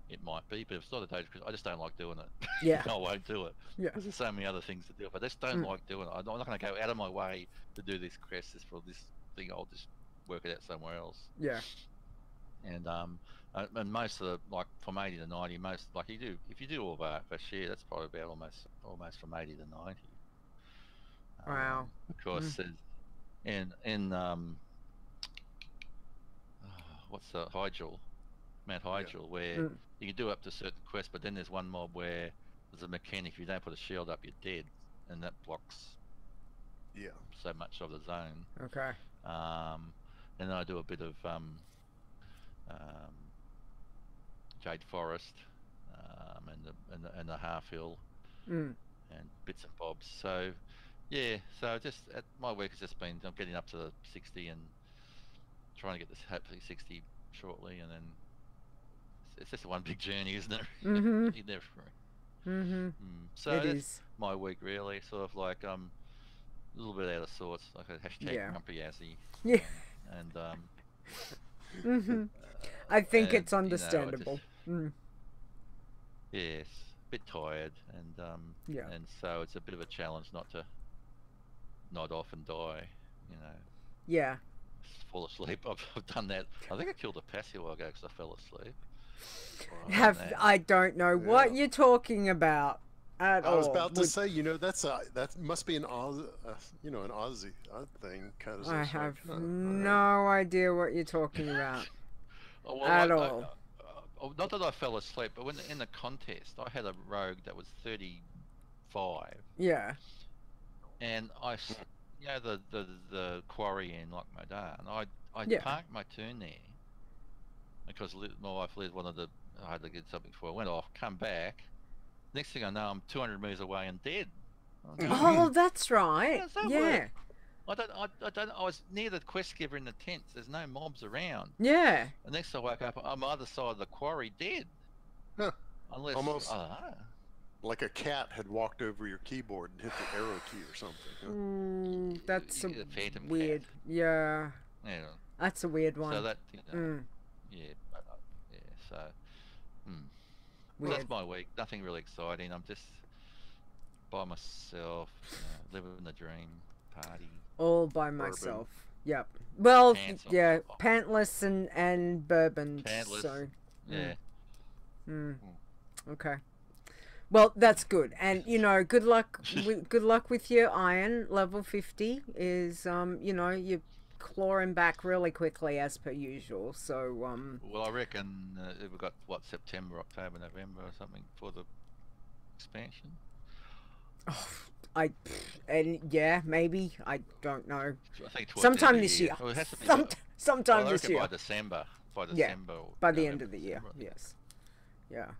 It might be, but if it's not a dangerous quest, I just don't like doing it. Yeah. I won't do it. Yeah. Because there's so many other things to do. But I just don't like doing it. I'm not going to go out of my way to do this quest just for this thing. I'll just work it out somewhere else. Yeah. And most of the, like from 80 to 90, most like if you do all that for share, that's probably about almost from 80 to 90. Wow. Of course, in what's the Hyjal, Mount Hyjal, where you can do up to certain quests, but then there's one mob where there's a mechanic. If you don't put a shield up, you're dead, and that blocks so much of the zone. Okay. And then I do a bit of Jade Forest, and the Half Hill, and bits and bobs. So yeah, so just my work has just been I'm getting up to the 60 and trying to get this hopefully 60 shortly, and then it's just one big journey, isn't it? You never. So that's my week really. Sort of like a little bit out of sorts, like a hashtag grumpy Azzy. Yeah. and I think and, it's understandable. Yes, a bit tired, and Yeah. and so it's a bit of a challenge not to nod off and die, you know, Yeah. fall asleep. I've done that. I think I killed a Passy a while ago because I fell asleep. I don't know what you're talking about at all. I was about to say, you know, that must be an you know, an Aussie thing, kind of. I have no idea what you're talking about at all. Not that I fell asleep, but when in the contest, I had a rogue that was 35. Yeah. And you know, the quarry in Loch Modan, I parked my turn there because my wife led one of the. I had to get something before I went off. Come back. Next thing I know, I'm 200 meters away and dead. Oh, that's right. How does that Yeah. work? I was near the quest giver in the tents. There's no mobs around. Yeah. And next I woke up, I'm either side of the quarry, dead. Huh. Unless almost like a cat had walked over your keyboard and hit the arrow key or something. That's a phantom weird. cat. Yeah. Yeah. That's a weird one. So that, you know, yeah, so. So that's my week. Nothing really exciting. I'm just by myself, you know, living the dream, party. All by myself. Yep. Well, Pants yeah, off. pantless and bourbon. Pantless. So. Yeah. Okay. Well, that's good, and you know, good luck. Good luck with your iron. Level 50 is, you know, you're clawing back really quickly as per usual. So, Well, I reckon we've got what, September, October, November, or something for the expansion. yeah, maybe, I don't know. I think towards Sometime the end of this the year. Well, it has to be Sometime I this reckon year. by December. By Yeah, December. by the November, end of the year. December. Yes. Yeah.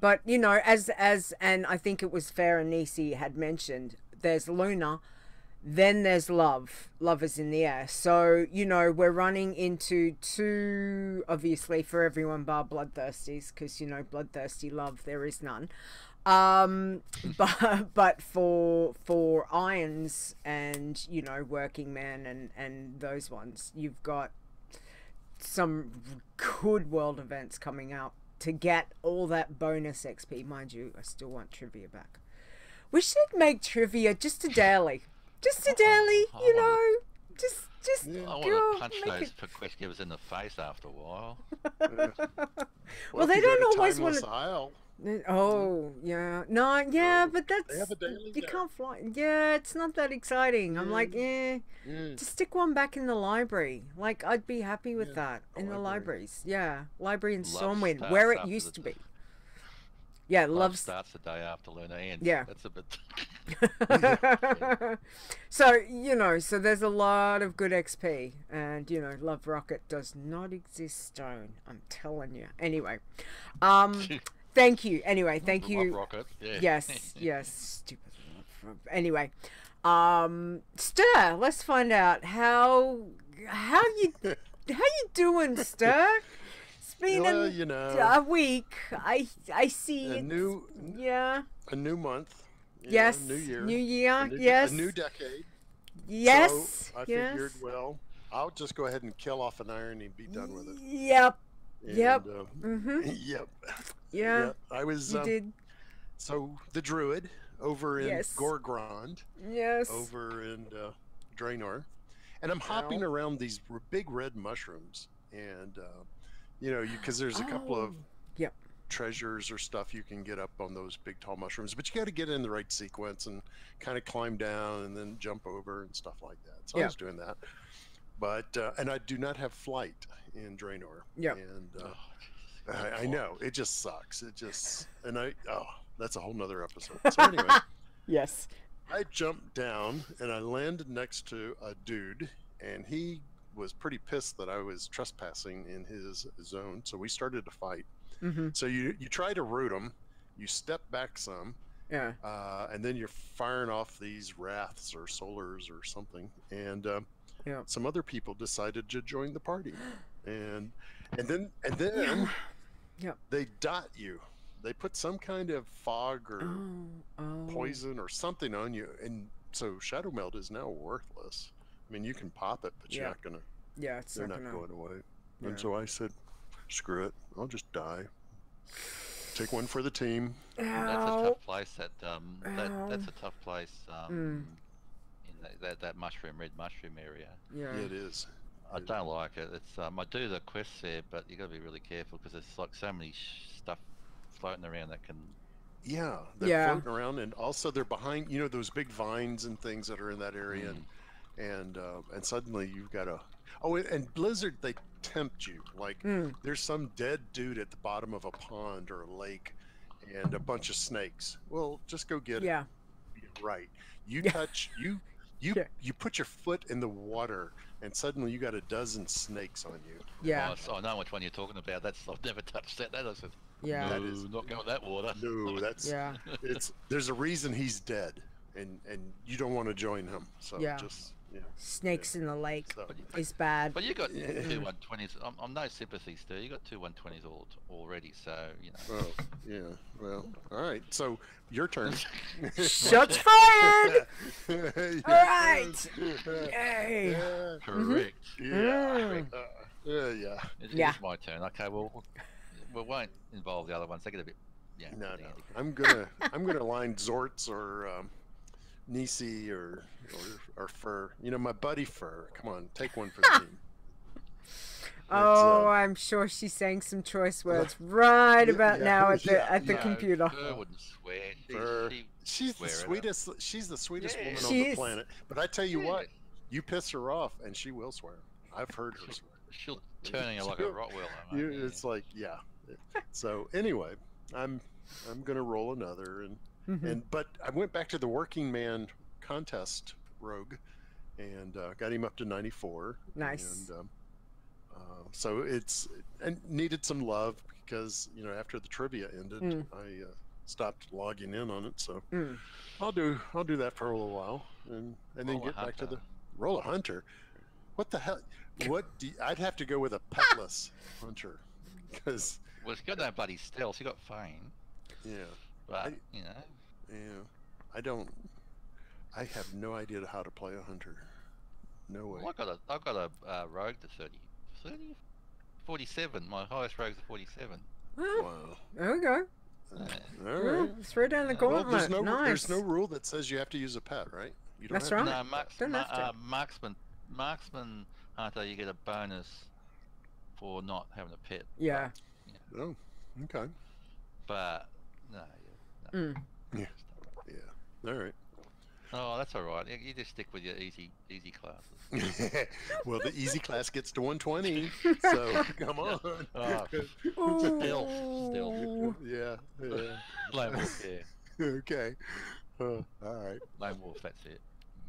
But you know, as and I think it was Fair and Nisey had mentioned, there's Luna, then there's Love. Love is in the air. So, you know, we're running into two, obviously for everyone bar bloodthirsties, because you know, bloodthirsty love there is none. But for irons and, you know, working man and those ones, you've got some good world events coming out to get all that bonus XP. Mind you, I still want trivia back. We should make trivia just a daily. Just a daily, you know. Just I want to punch those quest givers in the face after a while. Well, they don't always want to. Isle. Oh, yeah. No, yeah, but that's... They have a daily you there. can't fly. Yeah, it's not that exciting. I'm like, just stick one back in the library. Like, I'd be happy with that. In the libraries. Yeah. Library in Stormwind, starts where it after used to the- be. Yeah, Love starts the day after Luna ends. Yeah. That's a bit... So, you know, so there's a lot of good XP. And, you know, Love Rocket does not exist, Stone. I'm telling you. Anyway. Thank you. Anyway, thank you. Love Rocket. Yeah. Yes. Stupid. Anyway, Ster, let's find out how you doing, Ster? It's been you know, a week. I see a new month. Yes. New year. New year. A Yes. new decade. Yes. So I figured, well, I'll just go ahead and kill off an iron and be done with it. Yep. And, Yep. Yep. Yeah. I was. You did. So the Druid over in Gorgrond. Yes. Over in Draenor, and I'm hopping around these big red mushrooms, and you know, because there's a couple of treasures or stuff you can get up on those big tall mushrooms, but you got to get in the right sequence and kind of climb down and then jump over and stuff like that. So I was doing that, but and I do not have flight in Draenor. Yeah. And I know it just sucks. It just that's a whole nother episode. So anyway. Yes. I jumped down and I landed next to a dude, and he was pretty pissed that I was trespassing in his zone. So we started to fight. So you try to root him, you step back some, and then you're firing off these wraths or solars or something, and some other people decided to join the party, and then they dot you. They put some kind of fog or poison or something on you, and so Shadow Meld is now worthless. I mean, you can pop it, but you're not gonna Yeah, it's They're not going away. And so I said, screw it. I'll just die. Take one for the team. That's a tough place. That's a tough place. In that red mushroom area. Yeah, it is. I don't like it. It's I do the quests there, but you got to be really careful because there's like so many stuff floating around that can. Yeah, they're floating around, and also they're behind. You know those big vines and things that are in that area, and suddenly you've got a. Oh, and Blizzard, they tempt you. Like there's some dead dude at the bottom of a pond or a lake, and a bunch of snakes. Well, just go get it. Right. You touch you put your foot in the water, and suddenly you got a dozen snakes on you. Yeah. Oh, so I know which one you're talking about. I've never touched that. That is. Yeah. No, that is not going that water. No, that's there's a reason he's dead, and you don't want to join him. So just snakes in the lake is bad. But you got 2 120s. I'm no sympathy, Ster. You got 2 120s already, so you know. Oh, yeah. Well, all right. So your turn. Shots fired. All right. Yay. Correct. Yeah. It's my turn. Okay. Well, we won't involve the other ones. They get a bit. Yeah. No. I'm gonna line Zorts or Nisey or Fur. You know, my buddy Fur. Come on, take one for the team. I'm sure she's saying some choice words right about now at the computer. Fur wouldn't swear. She's the sweetest. She's the sweetest woman on the planet. But I tell you what, you piss her off, and she will swear. I've heard her swear. She'll turn you like a Rottweiler. It's like So anyway, I'm gonna roll another but I went back to the working man contest rogue, and got him up to 94. Nice. And so and needed some love because after the trivia ended, I stopped logging in on it. So I'll do that for a little while, and then get back to the roll a hunter. What the hell? I'd have to go with a petless hunter because. Well, she's got no bloody stealth. She got Fane. Yeah. But Yeah. I have no idea how to play a hunter. No way. Well, I've got a rogue to 47. My highest rogue's a 47. Wow. There we go. All right. Throw down the gauntlet. There's no rule that says you have to use a pet, right? You don't That's have right. No, marksman hunter, you get a bonus for not having a pet. Yeah. Oh, okay. But no. Yeah. All right. Oh, that's all right. You just stick with your easy classes. Well, the easy class gets to 120, so come on. Still. Yeah. Lone wolf, yeah. Okay. All right. Lone wolf, that's it.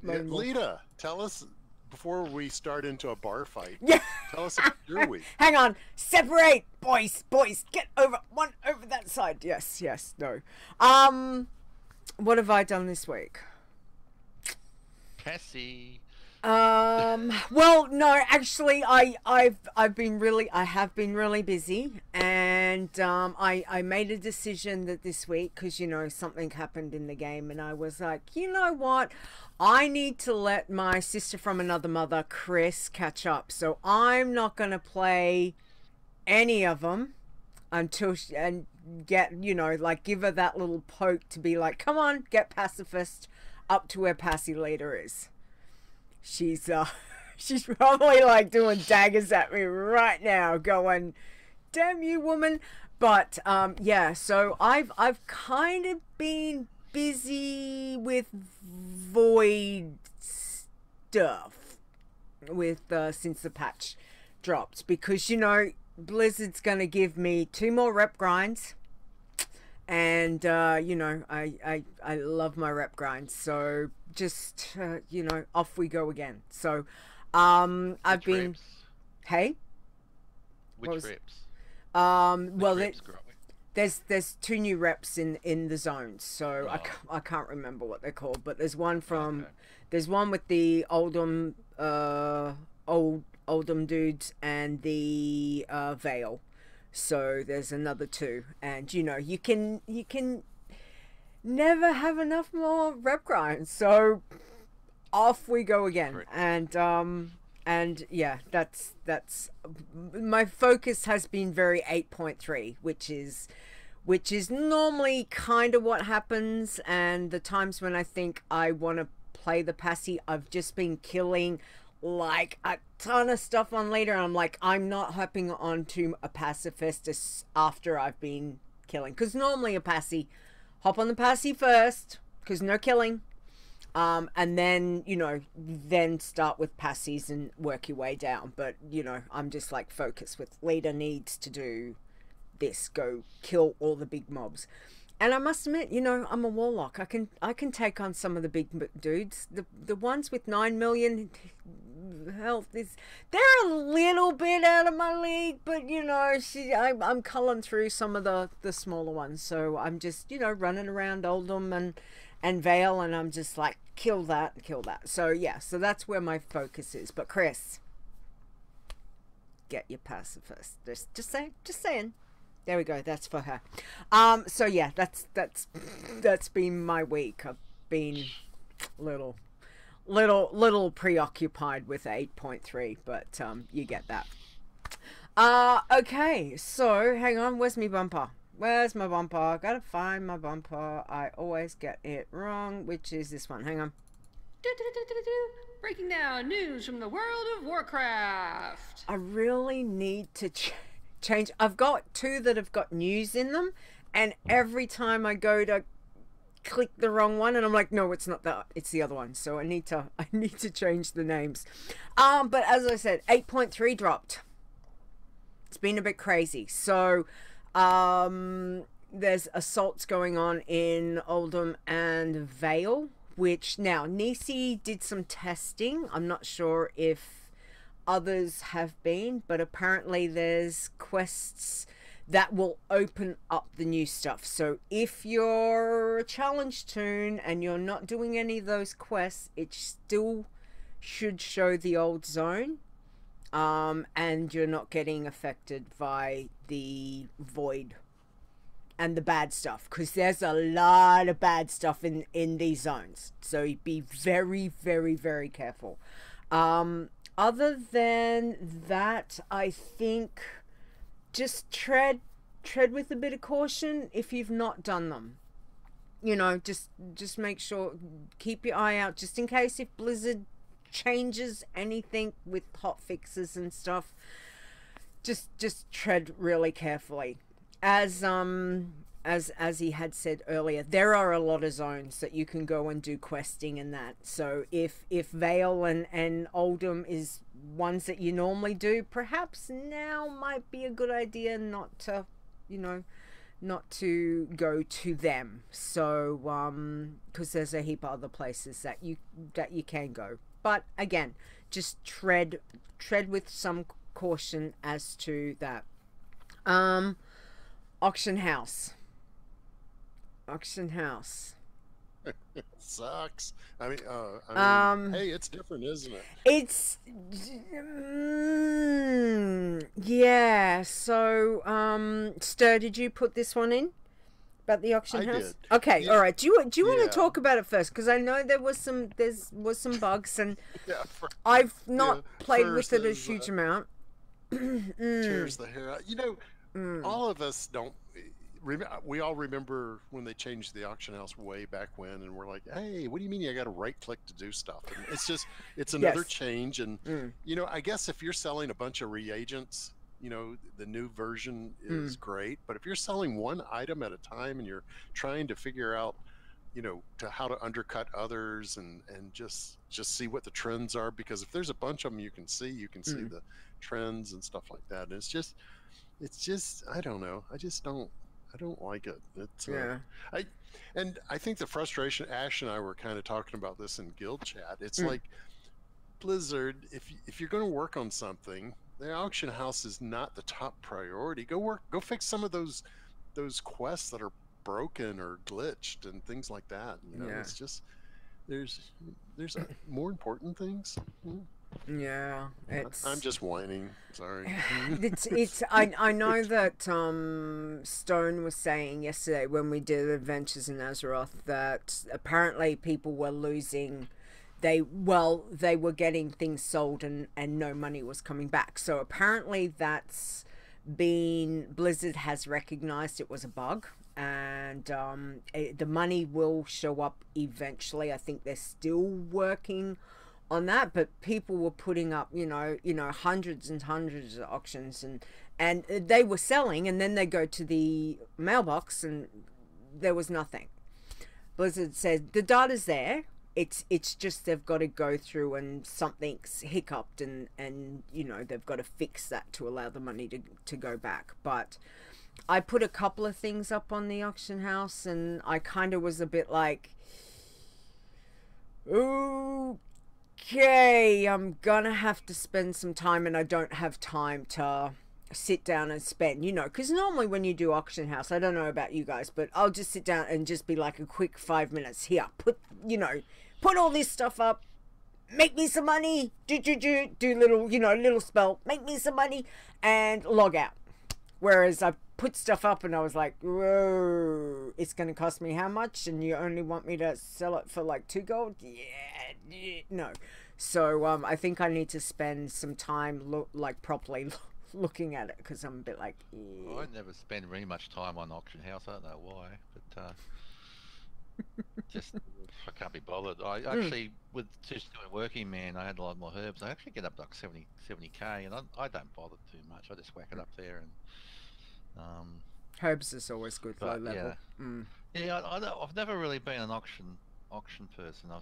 Leeta, tell us before we start into a bar fight. Yeah. Tell us about your week. Hang on. Separate, boys. Get over that side. Yes. No. What have I done this week? Cassie. Well, no, actually, I have been really busy, and I made a decision that this week, because something happened in the game, and I was like, you know what, I need to let my sister from another mother, Chris, catch up. So I'm not gonna play any of them until get give her that little poke to be like, come on, get pacifist up to where Passy Leeta is. She's probably like doing daggers at me right now, going, damn you, woman. But so I've kind of been busy with void stuff since the patch dropped, because Blizzard's gonna give me 2 more rep grinds, and I love my rep grinds, so just off we go again. So I've been Reps? Hey, Which reps? Well, Reps, there's 2 new reps in the zones, so I can't remember what they're called, but there's one there's one with the Uldum Uldum dudes and the Vale. So there's another 2, and you can never have enough more rep grinds. So off we go again. Correct. And And yeah, that's my focus has been very 8.3, which is normally kind of what happens. And the times when I think I want to play the passy, I've just been killing like a ton of stuff on Leeta, and I'm like, I'm not hopping onto a pacifist after I've been killing, because normally a passy, hop on the passy first because no killing, and then, you know, then start with passies and work your way down. But, you know, I'm just like focused with Leeta needs to do this, go kill all the big mobs. And I must admit, you know, I'm a warlock. I can take on some of the big dudes. The ones with 9 million health, they're a little bit out of my league, but you know, I'm culling through some of the smaller ones. So I'm just, you know, running around Uldum and Vale, and I'm just like, kill that. So yeah, so that's where my focus is. But Chris, get your pacifist. Just saying. There we go. That's for her. So yeah, that's been my week. I've been little preoccupied with 8.3, but you get that. Okay, so hang on. Where's my bumper? Where's my bumper? Gotta find my bumper. I always get it wrong, which is this one. Hang on. Breaking down news from the world of Warcraft. I really need to change. I've got 2 that have got news in them, and every time I go to click the wrong one, and I'm like, no, it's not that, it's the other one. So I need to change the names. But as I said, 8.3 dropped. It's been a bit crazy. So there's assaults going on in Uldum and Vale, which now Nisey did some testing. I'm not sure if others have been, but apparently there's quests that will open up the new stuff. So if you're a challenge toon and you're not doing any of those quests, it still should show the old zone, and you're not getting affected by the void and the bad stuff, because there's a lot of bad stuff in these zones. So be very, very, very careful. Other than that, I think just tread with a bit of caution if you've not done them. You know, just make sure, keep your eye out just in case if Blizzard changes anything with hot fixes and stuff. Just tread really carefully. As he had said earlier, there are a lot of zones that you can go and do questing and that. So if Vale and Uldum is ones that you normally do, perhaps now might be a good idea not to, you know, not to go to them. So because there's a heap of other places that you can go. But again, just tread with some caution as to that. Auction house. Sucks. I mean, hey, it's different, isn't it? It's yeah. So Ster, did you put this one in about the auction house? Did. Okay, Yeah. all right. Do you want to talk about it first? Because I know there was some bugs, and I've not played with it a huge amount. Tears the hair out. You know, all of us don't. We all remember when they changed the auction house way back when, and we're like, hey, what do you mean you got to right click to do stuff? And it's another change. And you know, I guess if you're selling a bunch of reagents, you know, the new version is great. But if you're selling one item at a time and you're trying to figure out, you know, how to undercut others and just see what the trends are, because if there's a bunch of them you can see the trends and stuff like that. And it's just I don't know. I don't like it. It's I think the frustration, Ash and I were kind of talking about this in guild chat. It's like Blizzard, if you're going to work on something, the auction house is not the top priority. Go fix some of those quests that are broken or glitched and things like that. You know, it's just there's more important things. Yeah, I'm just whining. Sorry. I know that Stone was saying yesterday when we did Adventures in Azeroth that apparently people were losing they were getting things sold and no money was coming back. So apparently that's been, Blizzard has recognized it was a bug, and the money will show up eventually. I think they're still working on that, but people were putting up hundreds and hundreds of auctions, and they were selling, and then they go to the mailbox and there was nothing. Blizzard said the data's there, it's just they've got to go through and something's hiccuped, and they've got to fix that to allow the money to go back. But I put a couple of things up on the auction house, and I kind of was a bit like, okay, I'm gonna have to spend some time, and I don't have time to sit down and spend, because normally when you do auction house, I don't know about you guys, but I'll just sit down and just be like a quick 5 minutes here, put all this stuff up, make me some money, do little spell, make me some money, and log out. Whereas I put stuff up and I was like, whoa, it's going to cost me how much? And you only want me to sell it for like 2 gold? Yeah, no. So I think I need to spend some time properly looking at it, because I'm a bit like, yeah. I never spend really much time on auction house. I don't know why, but just I can't be bothered. I actually, with just doing working man, I had a lot more herbs. I actually get up to like 70k, and I don't bother too much. I just whack it up there, and herbs is always good, low level. Yeah, I've never really been an auction person. I've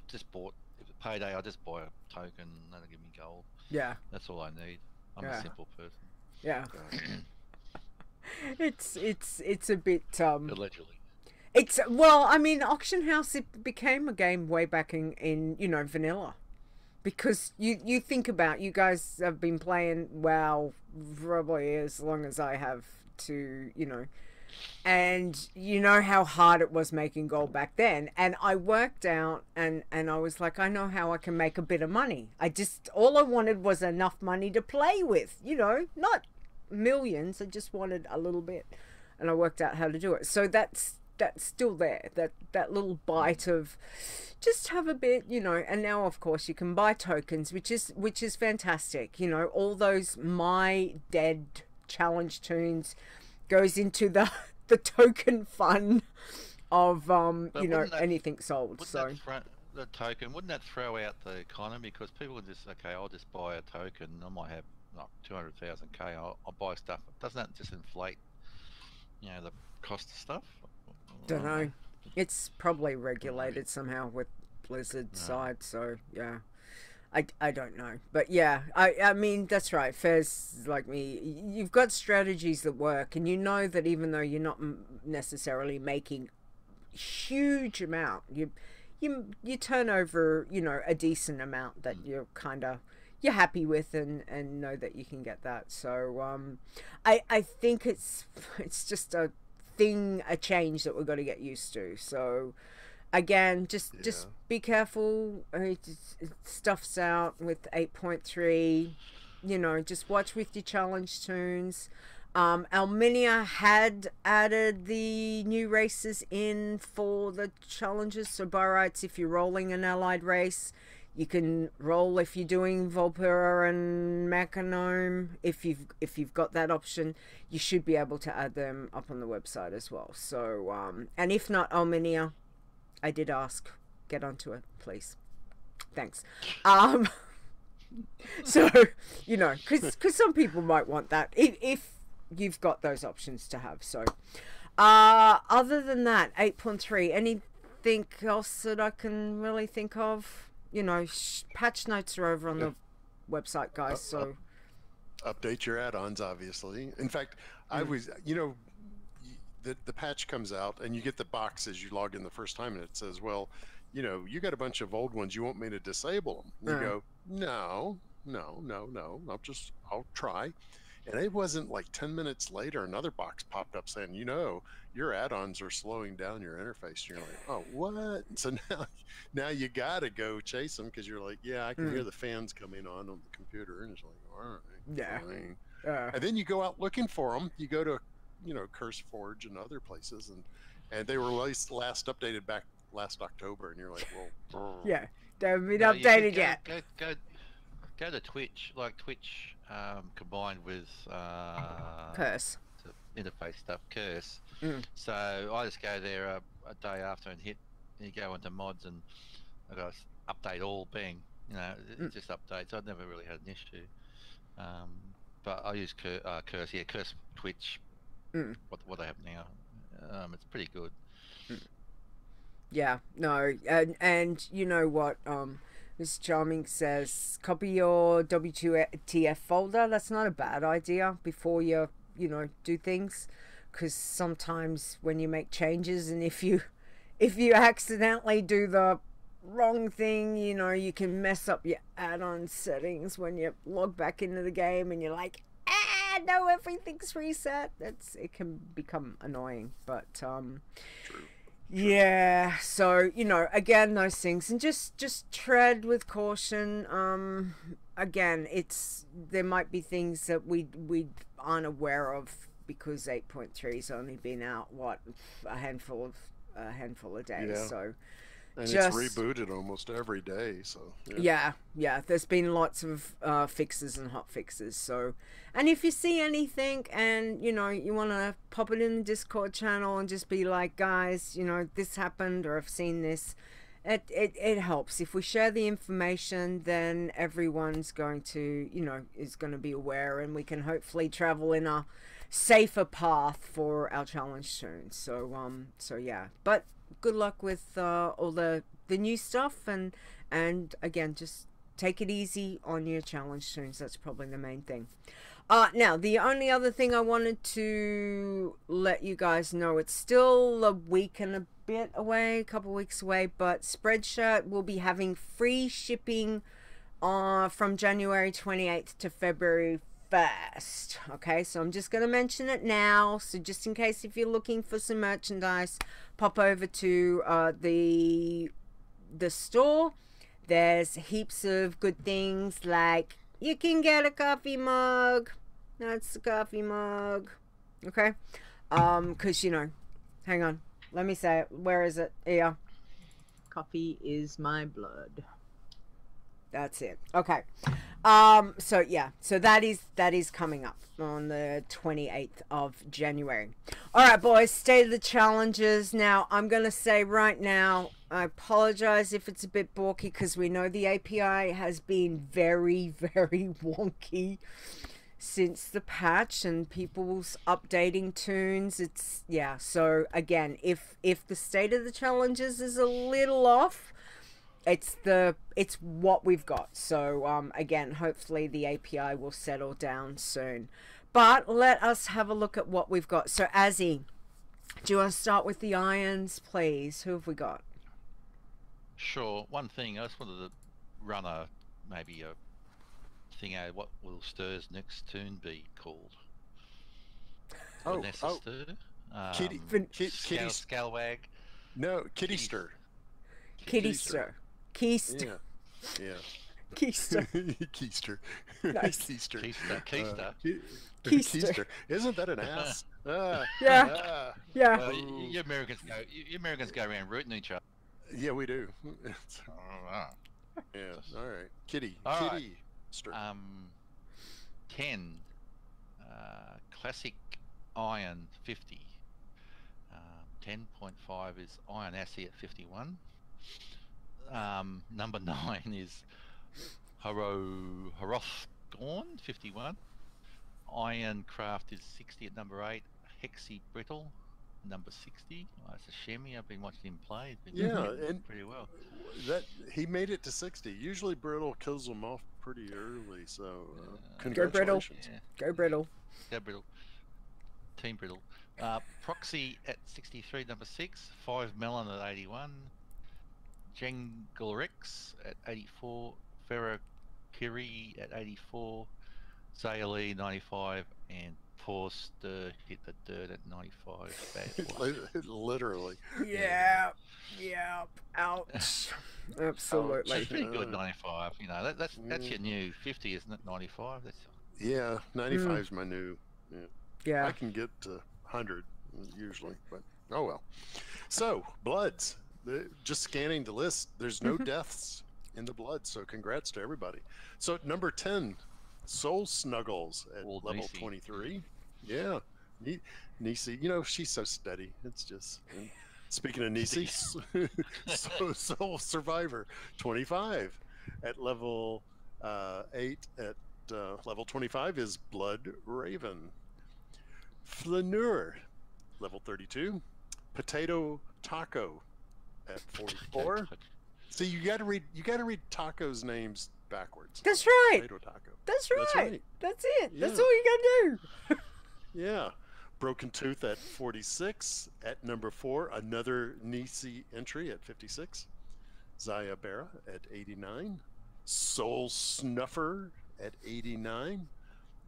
just bought, if it's payday, I just buy a token and that'll give me gold. Yeah, that's all I need. I'm a simple person. Yeah. It's a bit allegedly. Auction house, it became a game way back in vanilla, because you think about, you guys have been playing WoW probably as long as I have to, and you know how hard it was making gold back then. And I worked out, and I was like, I know how I can make a bit of money. All I wanted was enough money to play with, not millions. I just wanted a little bit, and I worked out how to do it. So that's still there, that little bite of just have a bit, and now of course you can buy tokens, which is fantastic. All those My Dead challenge tunes goes into the token fund of anything sold. So the token, wouldn't that throw out the economy? Because people would just, okay, I'll just buy a token, I might have like 200,000k, I'll buy stuff. Doesn't that just inflate the cost of stuff? Don't know. It's probably regulated somehow with Blizzard's side, so yeah. I don't know. But yeah, I mean, that's right. Fairs like me, you've got strategies that work, and you know that even though you're not necessarily making huge amount, you turn over, a decent amount that you're happy with, and know that you can get that. So I think it's just a change that we're going to get used to. So again, just be careful. Stuff's out with 8.3. Just watch with your challenge tunes. Alminia had added the new races in for the challenges. So by rights, if you're rolling an allied race, you can roll if you're doing Volpera and Machinome. If you've got that option, you should be able to add them up on the website as well. So and if not, Alminia, I did ask, get onto it, please. Thanks. So because some people might want that if you've got those options to have. So other than that, 8.3, anything else that I can really think of? Patch notes are over on the website, guys. So update your add-ons, obviously. In fact, I was, the patch comes out and you get the box as you log in the first time, and it says, well, you got a bunch of old ones. You want me to disable them? You go, no, I'll try. And it wasn't like 10 minutes later, another box popped up saying, your add-ons are slowing down your interface. And you're like, oh, what? So now you got to go chase them, because you're like, yeah, I can hear the fans coming on the computer. And it's like, all right. Yeah. And then you go out looking for them. You go to, Curse Forge and other places. And they were last updated back last October, and you're like, well, Yeah, they haven't been No, you should updated yet. Go to Twitch, like Twitch combined with Curse. the interface stuff, Curse. Mm. So I just go there a day after and you go into mods and I go update all, bang, it just updates. I've never really had an issue. But I use Curse, Curse Twitch. What they have now, it's pretty good. Yeah, no, and you know what, Miss Charming says, copy your W2TF folder. That's not a bad idea before you do things, because sometimes when you make changes and if you accidentally do the wrong thing, you can mess up your add-on settings when you log back into the game and you're like, no, everything's reset. It can become annoying, but True. yeah, so again, those things, and just tread with caution. Again, there might be things that we aren't aware of because 8.3's only been out a handful of days. Yeah. So and it's rebooted almost every day. So yeah, there's been lots of fixes and hot fixes. So, and if you see anything and you want to pop it in the Discord channel and just be like, guys, this happened, or I've seen this, it helps. If we share the information, then everyone's going to is going to be aware, and we can hopefully travel in a safer path for our challenge soon. So yeah, but good luck with all the new stuff, and again, just take it easy on your challenge tunes. That's probably the main thing. Now, the only other thing I wanted to let you guys know, it's still a week and a bit away, a couple weeks away, but Spreadshirt will be having free shipping from January 28th to February 1st. Okay, so I'm just going to mention it now, so just in case if you're looking for some merchandise, pop over to the store. There's heaps of good things, like you can get a coffee mug. That's the coffee mug. Okay, because hang on, let me say it. Where is it? Yeah, Coffee is my blood. that's it. Okay. So yeah, so that is coming up on the 28th of January. All right, boys, state of the challenges. Now, I'm going to say right now, I apologize if it's a bit balky, because we know the API has been very, very wonky since the patch and people's updating tunes. So again, if the state of the challenges is a little off, it's what we've got. So again, hopefully the API will settle down soon. But let us have a look at what we've got. So Azzy, do you want to start with the irons, please? Who have we got? Sure. One thing, I just wanted to run maybe a thing out. What will Ster's next tune be called? Vanessa Ster? Kitty Scalwag? No, Kitty Ster. Kitty Ster. Keister. Yeah. Keister. Keister. Nice. Keister. Keister. Isn't that an ass? Yeah. Yeah. Well, you Americans go around rooting each other. Yeah, we do. Alright. Yeah. All right. Kitty. Ster. 10. Classic Iron 50. 10.5 is Iron Assy at 51. Number 9 is Horothgorn 51. Ironcraft is 60 at number 8. Hexy Brittle number 60. Oh, it's a shemmy. I've been watching him play. He's been doing pretty well. That he made it to 60. Usually Brittle kills him off pretty early. So congratulations. Go Brittle. Go Brittle. Team Brittle. Proxy at 63, number 6. 5 Melon at 81. Jengulrix at 84, Ferrokiri at 84, Zayali 95, and poor Ster hit the dirt at 95. Literally. Yeah. Ouch. Absolutely. That's pretty good, 95. That's your new 50, isn't it? 95. Yeah, 95 is my new. Yeah. I can get to 100 usually, but oh well. So Bloods. just scanning the list, there's no deaths in the blood. So congrats to everybody. So at number 10, Soul Snuggles at Old level Nisey. 23. Yeah. Nisey, she's so steady. It's just. And speaking of Nisey, Soul Survivor 25 at level 8 at level 25 is Blood Raven. Flaneur, level 32. Potato Taco at 44. See, you got to read Taco's names backwards. That's right. Potato Taco. That's right. That's it. Yeah. That's all you gotta do. Yeah. Broken Tooth at 46. At number 4, another Nisey entry at 56. Zaya Barra at 89. Soul Snuffer at 89.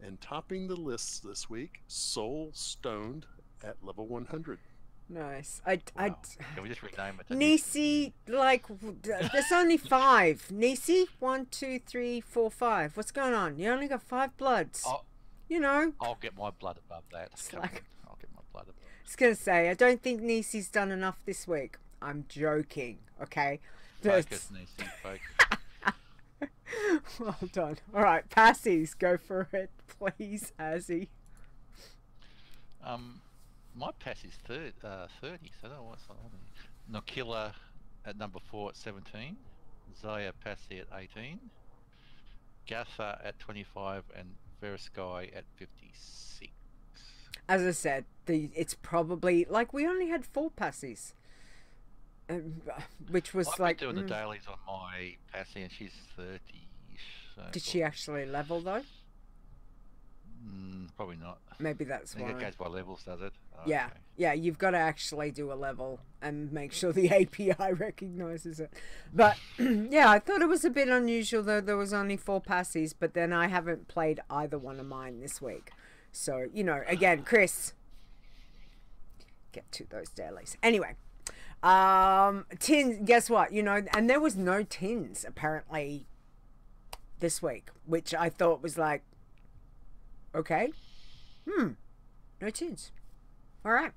And topping the list this week, Soul Stoned at level 100. Nice. Wow. Can we just rename it? Nisey, like, there's only 5. Nisey, 1, 2, 3, 4, 5. What's going on? You only got 5 bloods. I'll get my blood above that. Slack. I'll get my blood above. I was gonna say, I don't think Nisey's done enough this week. I'm joking, okay? Focus, Nisey, focus. Well done. All right, passies, go for it, please, Azzy. My pass is 30, so I don't know what's on there. Nokilla at number 4 at 17. Zaya Passy at 18. Gatha at 25 and Verisky at 56. As I said, it's probably, like, we only had 4 passies. Which was I've like... been doing the dailies on my Passy and she's 30-ish. So Did she actually level, though? Probably not. Maybe that's I why. think it goes by levels, does it? Oh, Yeah, okay. yeah, you've got to actually do a level and make sure the API recognizes it. But yeah, I thought it was a bit unusual though. There was only 4 passies, but then I haven't played either one of mine this week. So, again, Chris, get to those dailies. Anyway, tins, guess what? And there was no tins apparently this week, which I thought was like, okay. No tins. All right.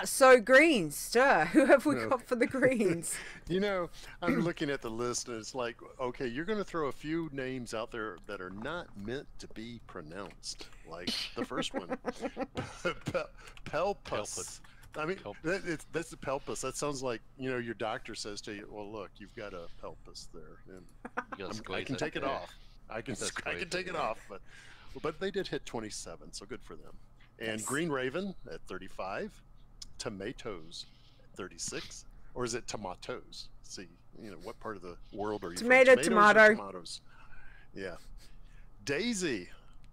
So greens, Ster. Who have we got for the greens? I'm looking at the list and it's like, okay, you're going to throw a few names out there that are not meant to be pronounced. Like the first one, Pelpus. I mean, that's the pelpus. That sounds like, your doctor says to you, well, look, you've got a pelpus there. And I can take it off. I can take it off, but they did hit 27, so good for them. And yes. Green Raven at 35, Tomatoes at 36, or is it tomatoes? See, what part of the world are you from? Tomatoes. Yeah. Daisy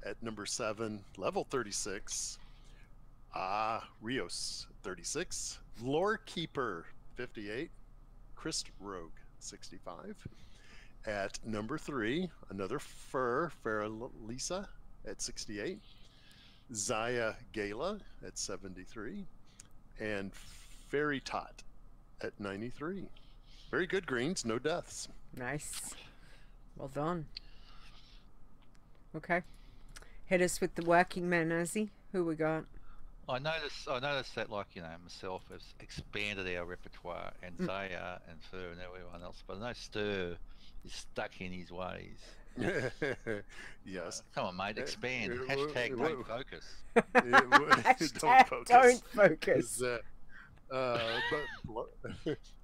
at number 7, level 36. Rios 36, Lore Keeper 58, Christ Rogue 65. At number 3, another Farah Lisa at 68, Zaya Gala at 73, and Fairy Tot at 93. Very good, greens, no deaths. Nice. Well done. Okay. Hit us with the working man, Azzy. Who we got? I noticed that, myself has expanded our repertoire, and Zaya and Fur and everyone else, but I know Ster is stuck in his ways. Yes. Come on, mate, expand. Hashtag don't focus. Hashtag don't focus.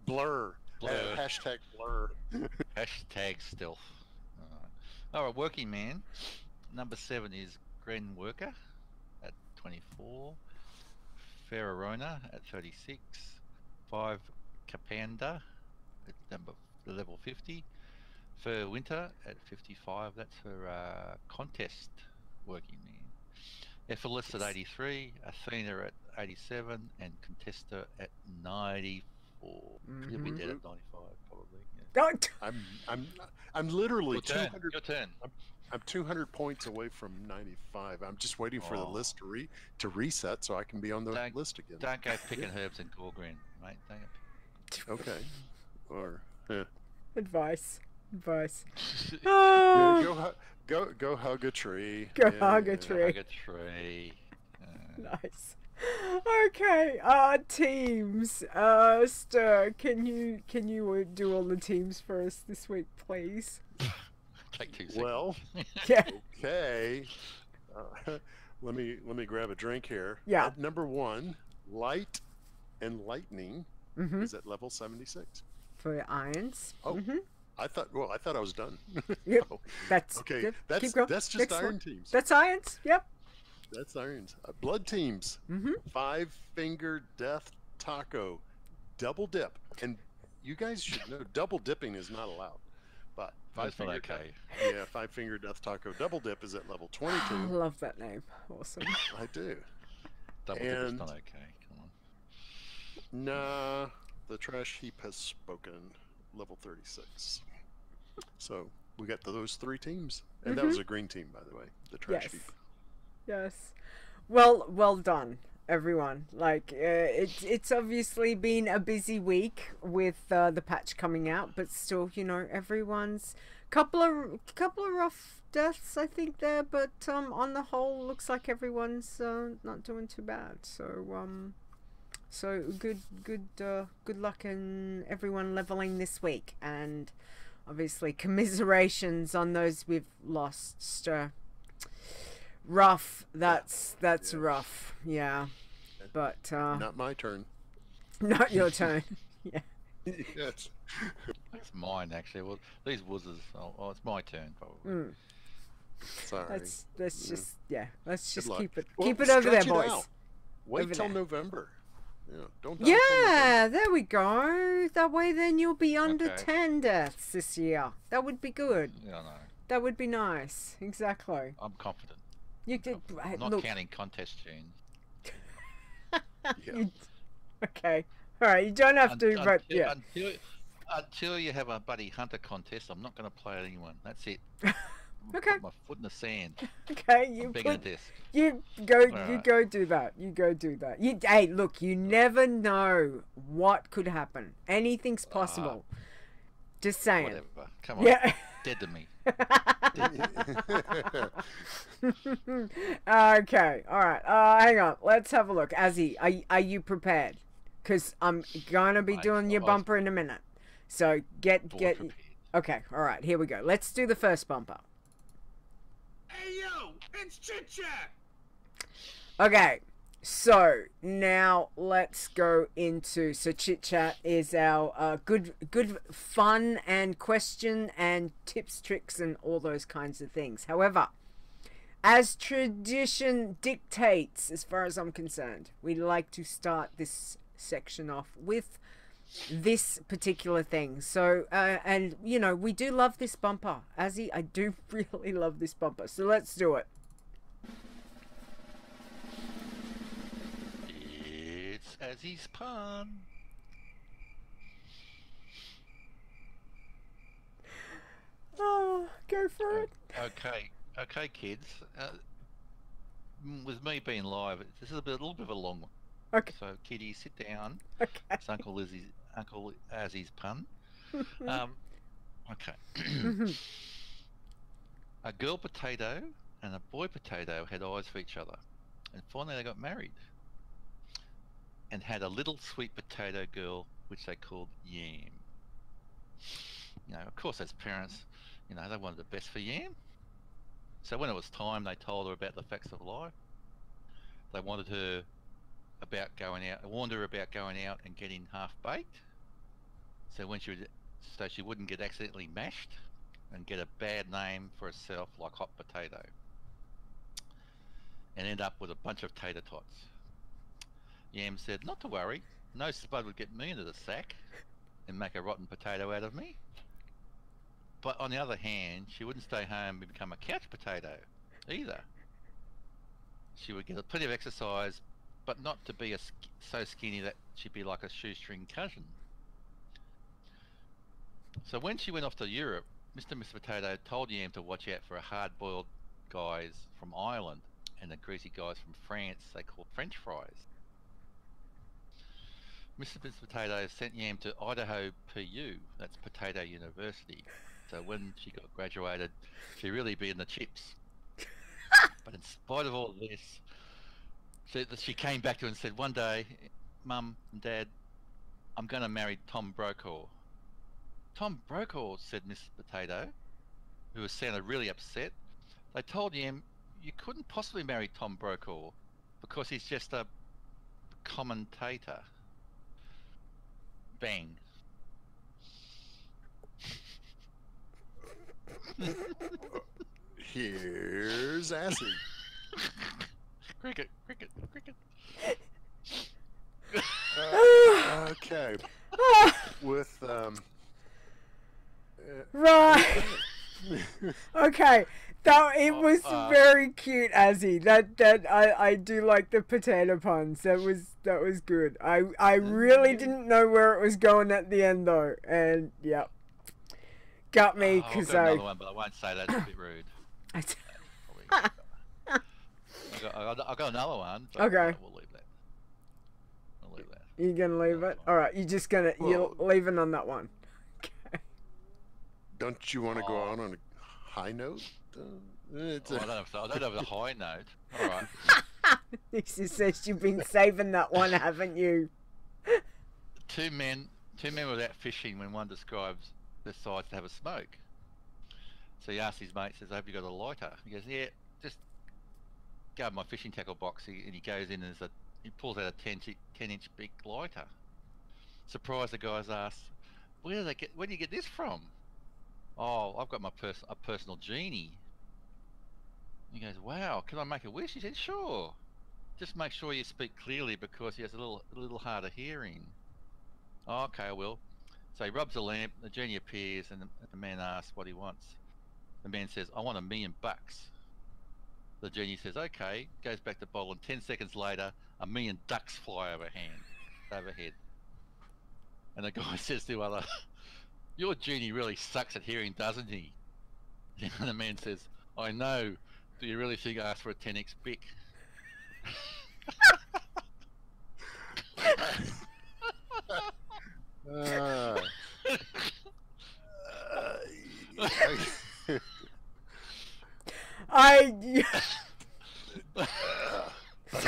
Blur. Hashtag blur. Hashtag stealth. All right, working man. Number 7 is Gren Worker at 24. Ferrarona at 36. 5 Capanda at level 50. For Winter at 55, that's her contest working man. Ephelis at 83, Athena at 87, and Contester at 94. She'll be dead at 95 probably. Yeah. Don't. I'm literally Your 200. Your turn. I'm 200 points away from 95. I'm just waiting for the list to reset so I can be on the list again. Don't go picking herbs and Gorgrin, mate. Okay. Or Advice. Go hug a tree. Hug a tree. Hug a tree. Nice. Okay, teams. Ster, can you do all the teams for us this week, please? Take 2 seconds. Well, Yeah. okay. Let me grab a drink here. Yeah. At number 1, Light and Lightning is at level 76. For irons. Oh, I thought I was done. Yep. Oh, That's okay. good. That's Keep going. just Excellent. iron teams. That's irons. Yep. That's irons. Blood teams. 5-finger death taco, double dip, and you guys should know double dipping is not allowed. But That's not 5-finger okay. Yeah, 5-finger death taco double dip is at level 22. I love that name. Awesome. I do. Double dip is And- not okay. Come on. Nah, the trash heap has spoken. Level 36. So we got those 3 teams, and that was a green team, by the way. The trash Yes. heap. Yes. Well done, everyone. Like, it's obviously been a busy week with the patch coming out, but still, you know, everyone's couple of rough deaths, I think there, but on the whole, looks like everyone's not doing too bad. So good luck in everyone leveling this week, and obviously commiserations on those we've lost. Stir. Rough. That's rough. Yeah. But Not my turn. not your turn. Yeah. Yes. It's mine actually. Well, these wuzzers. Oh, it's my turn probably. Sorry. Let's just Good luck. keep it Well, over there, stretch it boys. out. Wait Over till there. November. Yeah, don't die till November. Yeah, there we go. That way then you'll be under Okay. 10 deaths this year. That would be good. Yeah, no, That would be nice. Exactly. I'm confident. You did. I'm not Look. counting contest tunes. Yeah. Okay. All right. You don't have to, but yeah. Until you have a buddy hunter contest, I'm not going to play anyone. That's it. Okay. Put my foot in the sand. Okay. I'm begging a disc. You go. You Alright. go do that. You go do that. Hey, look. You never know what could happen. Anything's possible. Just saying. Whatever. Come on. Yeah. Dead to me. Okay. All right. Hang on. Let's have a look. Azzy, are you prepared? Because I'm gonna be doing your bumper in a minute. So get. Prepared. Okay. All right. Here we go. Let's do the first bumper. Hey yo, it's Chit Chat! Okay. So now let's go into Chit Chat is our good fun and question and tips, tricks, and all those kinds of things. However, as tradition dictates, as far as I'm concerned, we like to start this section off with this particular thing. So and you know, we do love this bumper. Azzy, I do really love this bumper. So let's do it. It's Azzy's pun. Oh, go for it. Okay, kids. With me being live, this is a little bit of a long one. Okay. So, Kitty, sit down. Okay. It's Uncle Azzy's pun. Okay. A girl potato and a boy potato had eyes for each other, and finally they got married, and had a little sweet potato girl, which they called Yam. You know, of course, as parents, you know, they wanted the best for Yam. So when it was time, they told her about the facts of life. They wanted her about going out, warned her about going out and getting half baked. So she wouldn't get accidentally mashed and get a bad name for herself like hot potato, and end up with a bunch of tater tots. Yam said, not to worry, no spud would get me into the sack and make a rotten potato out of me. But on the other hand, she wouldn't stay home and become a couch potato either. She would get plenty of exercise, but not to be so skinny that she'd be like a shoestring cousin. So when she went off to Europe, Mr. and Miss Potato told Yam to watch out for hard-boiled guys from Ireland and the greasy guys from France they called French fries. Mr. and Miss Potato sent Yam to Idaho PU, that's Potato University. So when she got graduated, she'd really be in the chips. But in spite of all this, So she came back to her and said, one day, Mum and Dad, I'm going to marry Tom Brokaw. Tom Brokaw, said Miss Potato, who sounded really upset. They told him you couldn't possibly marry Tom Brokaw because he's just a commentator. Bang. Here's Assy. Cricket, cricket, cricket. Okay. With Right. Okay. It was very cute, Azzy. I do like the potato puns. That was good. I really didn't know where it was going at the end though, and yeah, got me because I've got another one, but I won't say that. It's a bit rude. I got another one. But Okay. We'll leave that. We'll leave that. You're gonna leave it? All right. You're just gonna you're leaving on that one. Okay. Don't you want to go out on a high note? I don't know if a high note. All right. Nisey says you've been saving that one, haven't you? Two men were out fishing when one decides to have a smoke. So he asks his mate, says, I hope you got a lighter. He goes, yeah, just go in my fishing tackle box. And he goes in and he pulls out a 10-inch big lighter. Surprised, the guys ask, where do you get this from? Oh, I've got a personal genie. He goes, wow, can I make a wish? He said, sure. Just make sure you speak clearly because he has a little harder hearing. Oh, okay, I will. So he rubs a lamp, the genie appears, and the man asks what he wants. The man says, I want $1 million. The genie says, okay, goes back to the bottle, and 10 seconds later, $1 million ducks fly overhead. And the guy says to the other, your genie really sucks at hearing, doesn't he? And the man says, I know. Do you really think I asked for a 10x bic?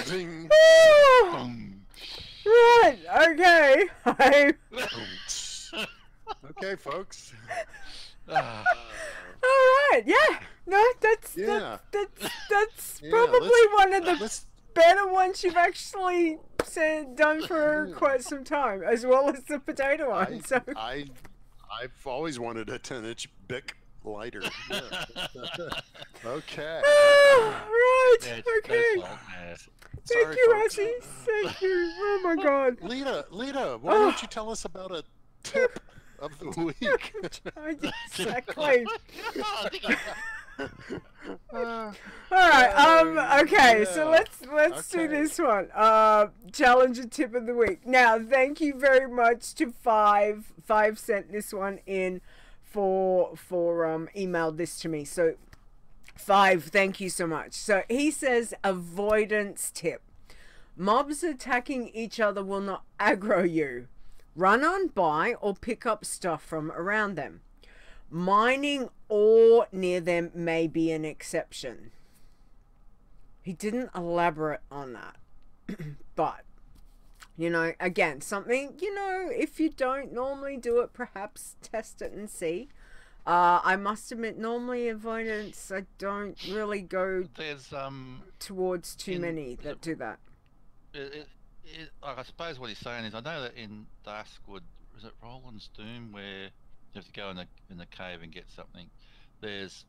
Zing. Right, okay. Okay, folks. Alright, yeah. No, that's probably one of the better ones you've actually done for quite some time, as well as the potato one. I've always wanted a 10-inch Bic lighter. Yeah. Okay. Right. Yeah, okay. Thank you, Azzy. Thank you. Oh my God. Leeta, why don't you tell us about a tip of the week? Exactly. All right. Okay. Yeah. So let's do this one. Challenger tip of the week. Now, thank you very much to Five. Five sent this one in for emailed this to me. So Five, thank you so much. So he says avoidance tip. Mobs attacking each other will not aggro you. Run on by or pick up stuff from around them. Mining or near them may be an exception. He didn't elaborate on that. But, you know, again, something, you know, if you don't normally do it, perhaps test it and see. I must admit, normally avoidance, I don't really go towards too many that do that. I suppose what he's saying is, I know that in Duskwood, is it Roland's Doom, where you have to go in the cave and get something? There's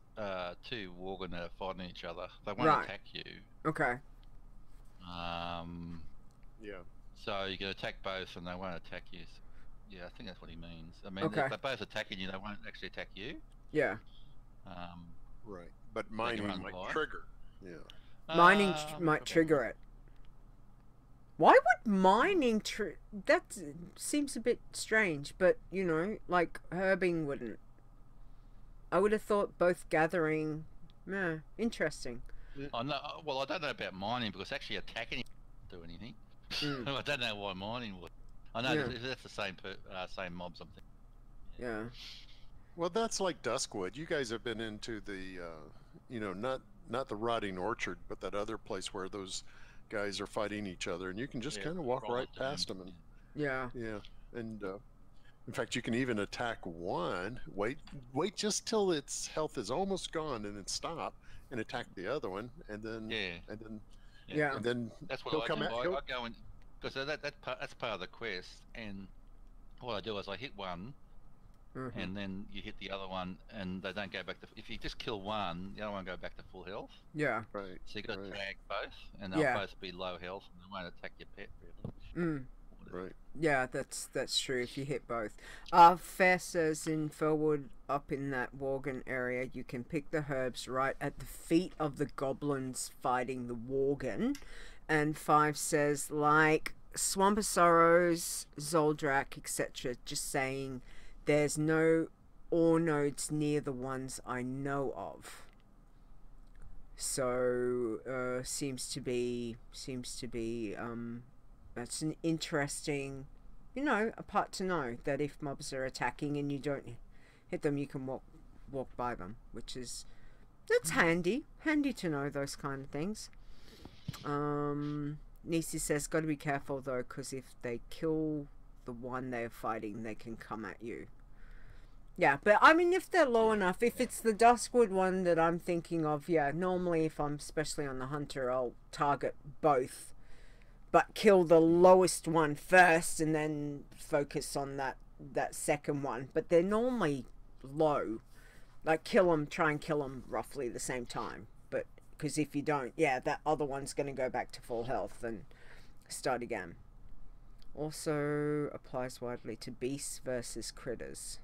two Worgen that are fighting each other. They won't attack you. Okay. Yeah. So you can attack both, and they won't attack you. Yeah, I think that's what he means. I mean, okay. if they're both attacking you, they won't actually attack you. Yeah. Right. But mining might trigger. Yeah. Mining might trigger it. Why would mining that seems a bit strange, but you know, like herbing wouldn't. I would have thought both gathering. Yeah, interesting. Well, I don't know about mining because actually attacking doesn't do anything. I don't know why mining would. I know that's the same mob something. Yeah. Well, that's like Duskwood. You guys have been into the, you know, not the Rotting Orchard, but that other place where those guys are fighting each other, and you can just kind of walk right past them. And Yeah. And in fact, you can even attack one. Wait just till its health is almost gone, and then stop and attack the other one, and then Yeah. and then That's what he'll I come do. out. I go in because that's part of the quest, and what I do is I hit one, and then you hit the other one, and they don't go back to. If you just kill one, the other one go back to full health. Yeah. Right. So you got to tag both, and they'll both be low health, and they won't attack your pet really. Right. Yeah, that's true. If you hit both. Fair says in Fellwood, up in that Worgen area, you can pick the herbs right at the feet of the goblins fighting the Worgen. And 5 says, like Swamp of Sorrows, Zoldrak, etc. Just saying, there's no ore nodes near the ones I know of. So seems to be that's an interesting, a part to know, that if mobs are attacking and you don't hit them, you can walk by them, which is, that's handy to know those kind of things. Nisey says, got to be careful though, because if they kill the one they're fighting, they can come at you. Yeah, but I mean, if they're low enough, if it's the Duskwood one that I'm thinking of, yeah, normally if I'm especially on the hunter, I'll target both, but kill the lowest one first and then focus on that second one. But they're normally low. Like, try and kill them roughly the same time. But, because if you don't, yeah, that other one's going to go back to full health and start again. Also applies widely to beasts versus critters.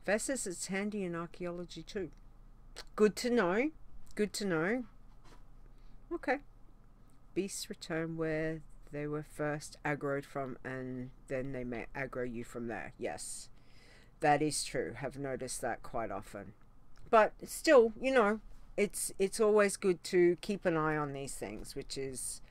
Versus it's handy in archaeology too. Good to know. Good to know. Okay. Beasts return where they were first aggroed from, and then they may aggro you from there. Yes. That is true. Have noticed that quite often. But still, it's always good to keep an eye on these things, which is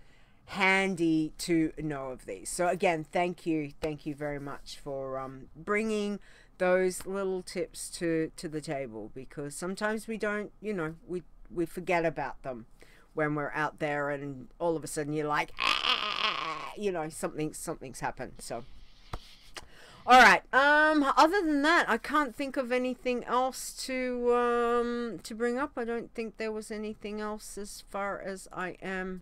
handy to know of these. So again, thank you very much for bringing those little tips to the table, because sometimes we don't, we forget about them when we're out there, and all of a sudden you're like, something's happened. So all right, other than that, I can't think of anything else to bring up. I don't think there was anything else as far as I am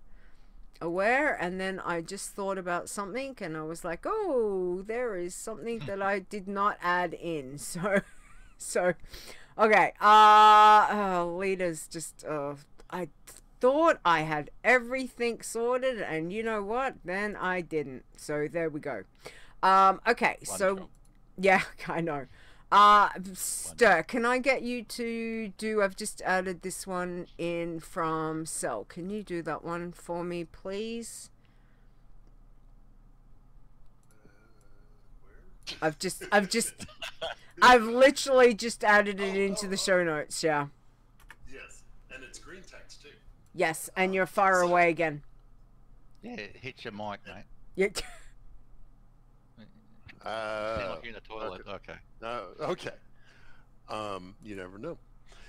aware. And then I just thought about something, and I was like, oh, there is something that I did not add in. So okay. Leeta's just I thought I had everything sorted, and you know what? Then I didn't. So there we go. Okay, so yeah, I know. Ster, can I get you to do, I've just added this one in from Cell. Can you do that one for me, please? I've literally just added it into the show notes, yeah. Yes, and it's green text too. Yes, and you're far away again. Yeah, hit your mic, mate. Yeah. Like you're in the toilet. Okay. Okay. You never know.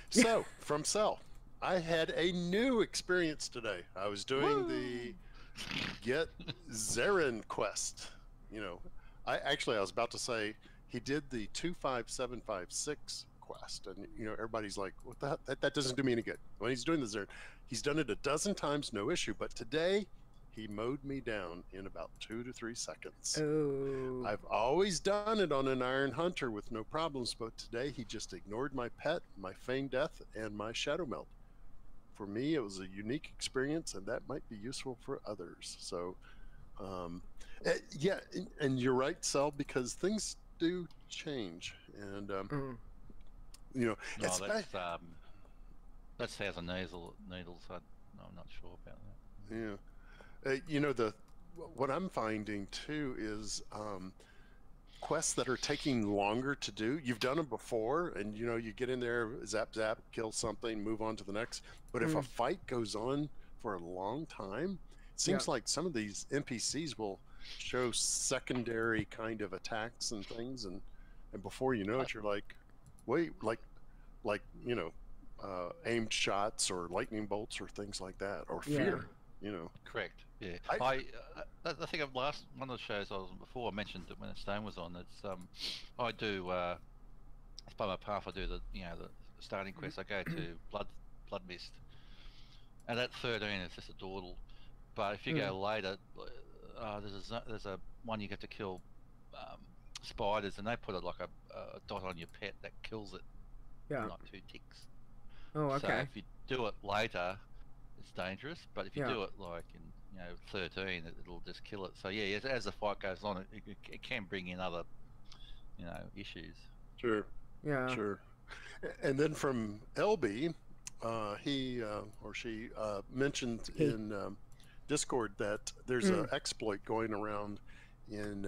So, from Cell, I had a new experience today. I was doing the Get Zarin quest. I was about to say he did the 25756 quest, and everybody's like, "What the hell? That doesn't do me any good." When he's doing the Zarin, he's done it a dozen times, no issue. But today, he mowed me down in about 2 to 3 seconds. Oh. I've always done it on an Iron Hunter with no problems, but today he just ignored my pet, my Feigned Death, and my Shadow Melt. For me, it was a unique experience, and that might be useful for others. So, yeah, and you're right, Sal, because things do change, and that's 1,000 needles. I'm not sure about that. Yeah. What I'm finding too is quests that are taking longer to do. You've done them before, and you get in there, zap, kill something, move on to the next. But if a fight goes on for a long time, it seems like some of these NPCs will show secondary kind of attacks and things, and before you know it, you're like, wait, like aimed shots or lightning bolts or things like that, or fear. You know. Correct. Yeah. I think of last one of the shows I was on before, I mentioned that when Stone was on, it's I do as part of my path, I do the starting quest. I go to Blood Mist, and at 13 it's just a dawdle. But if you go later, there's a one you get to kill spiders, and they put a dot on your pet that kills it. Yeah. Not 2 ticks. Oh, okay. So if you do it later, it's dangerous. But if you do it like in 13, it'll just kill it. So yeah, as the fight goes on, it can bring in other issues. Sure. Yeah. Sure. And then from LB, he or she mentioned in Discord that there's an exploit going around in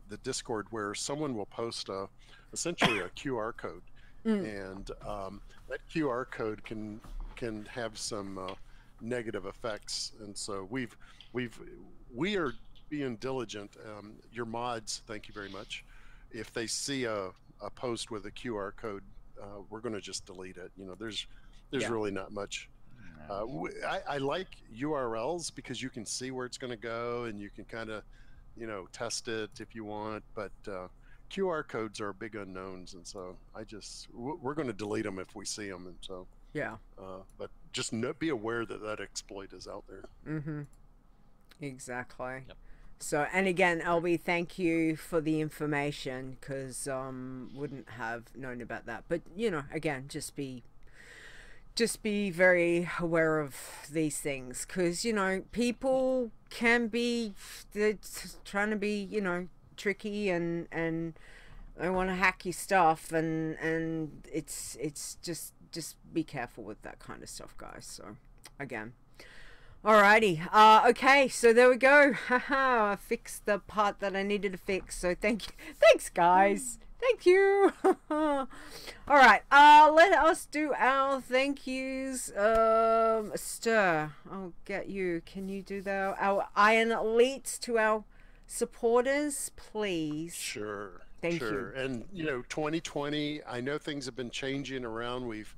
the Discord where someone will post essentially a QR code, and that QR code can have some negative effects. And so we are being diligent. Your mods, thank you very much. If they see a post with a QR code, we're going to just delete it. There's really not much. I like URLs because you can see where it's going to go, and you can kind of test it if you want, but QR codes are big unknowns, and so we're going to delete them if we see them. And so but just be aware that exploit is out there. Exactly. Yep. So, and again, LB, thank you for the information, because wouldn't have known about that. But again, just be very aware of these things, because people can be trying to be tricky, and they want to hack your stuff, and it's just be careful with that kind of stuff, guys. So again, alrighty, okay, so there we go. Haha, I fixed the part that I needed to fix, so thanks guys. Thank you. All right, let us do our thank yous. Ster, I'll get you. Can you do our Iron Elites to our supporters, please? Sure. Thank you. And 2020, I know things have been changing around. We've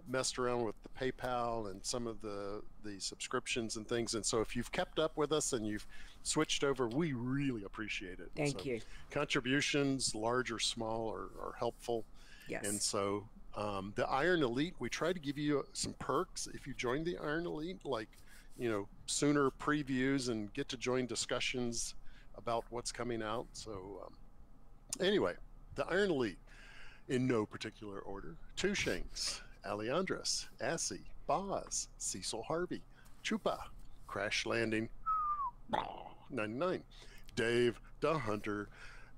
messed around with the PayPal and some of the subscriptions and things, and so if you've kept up with us and you've switched over, we really appreciate it. Thank you. Contributions, large or small, are helpful. Yes. And so the Iron Elite, we try to give you some perks if you join the Iron Elite, like sooner previews and get to join discussions about what's coming out. So anyway, the Iron Elite, in no particular order: Two Shanks, Alejandras, Assy, Boz, Cecil Harvey, Chupa, Crash Landing, 99, Dave, the Hunter,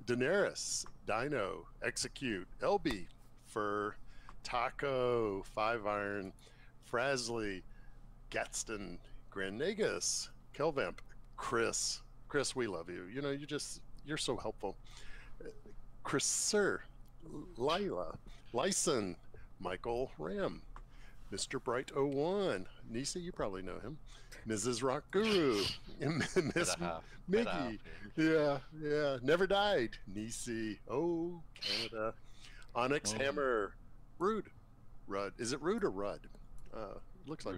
Daenerys, Dino, Execute, LB, Fur, Taco, 5 Iron, Frasley, Gatston, Grand Negus, Kelvamp, Chris, we love you. You're so helpful. Chris Sir, Lila, Lyson, Michael Ram, Mr. Bright 01, Nisey, you probably know him, Mrs. Rock Guru, Miss Mickey, yeah, Never Died, Nisey, oh, Canada, Onyx Hammer, Rude, is it Rude or Rudd? Looks like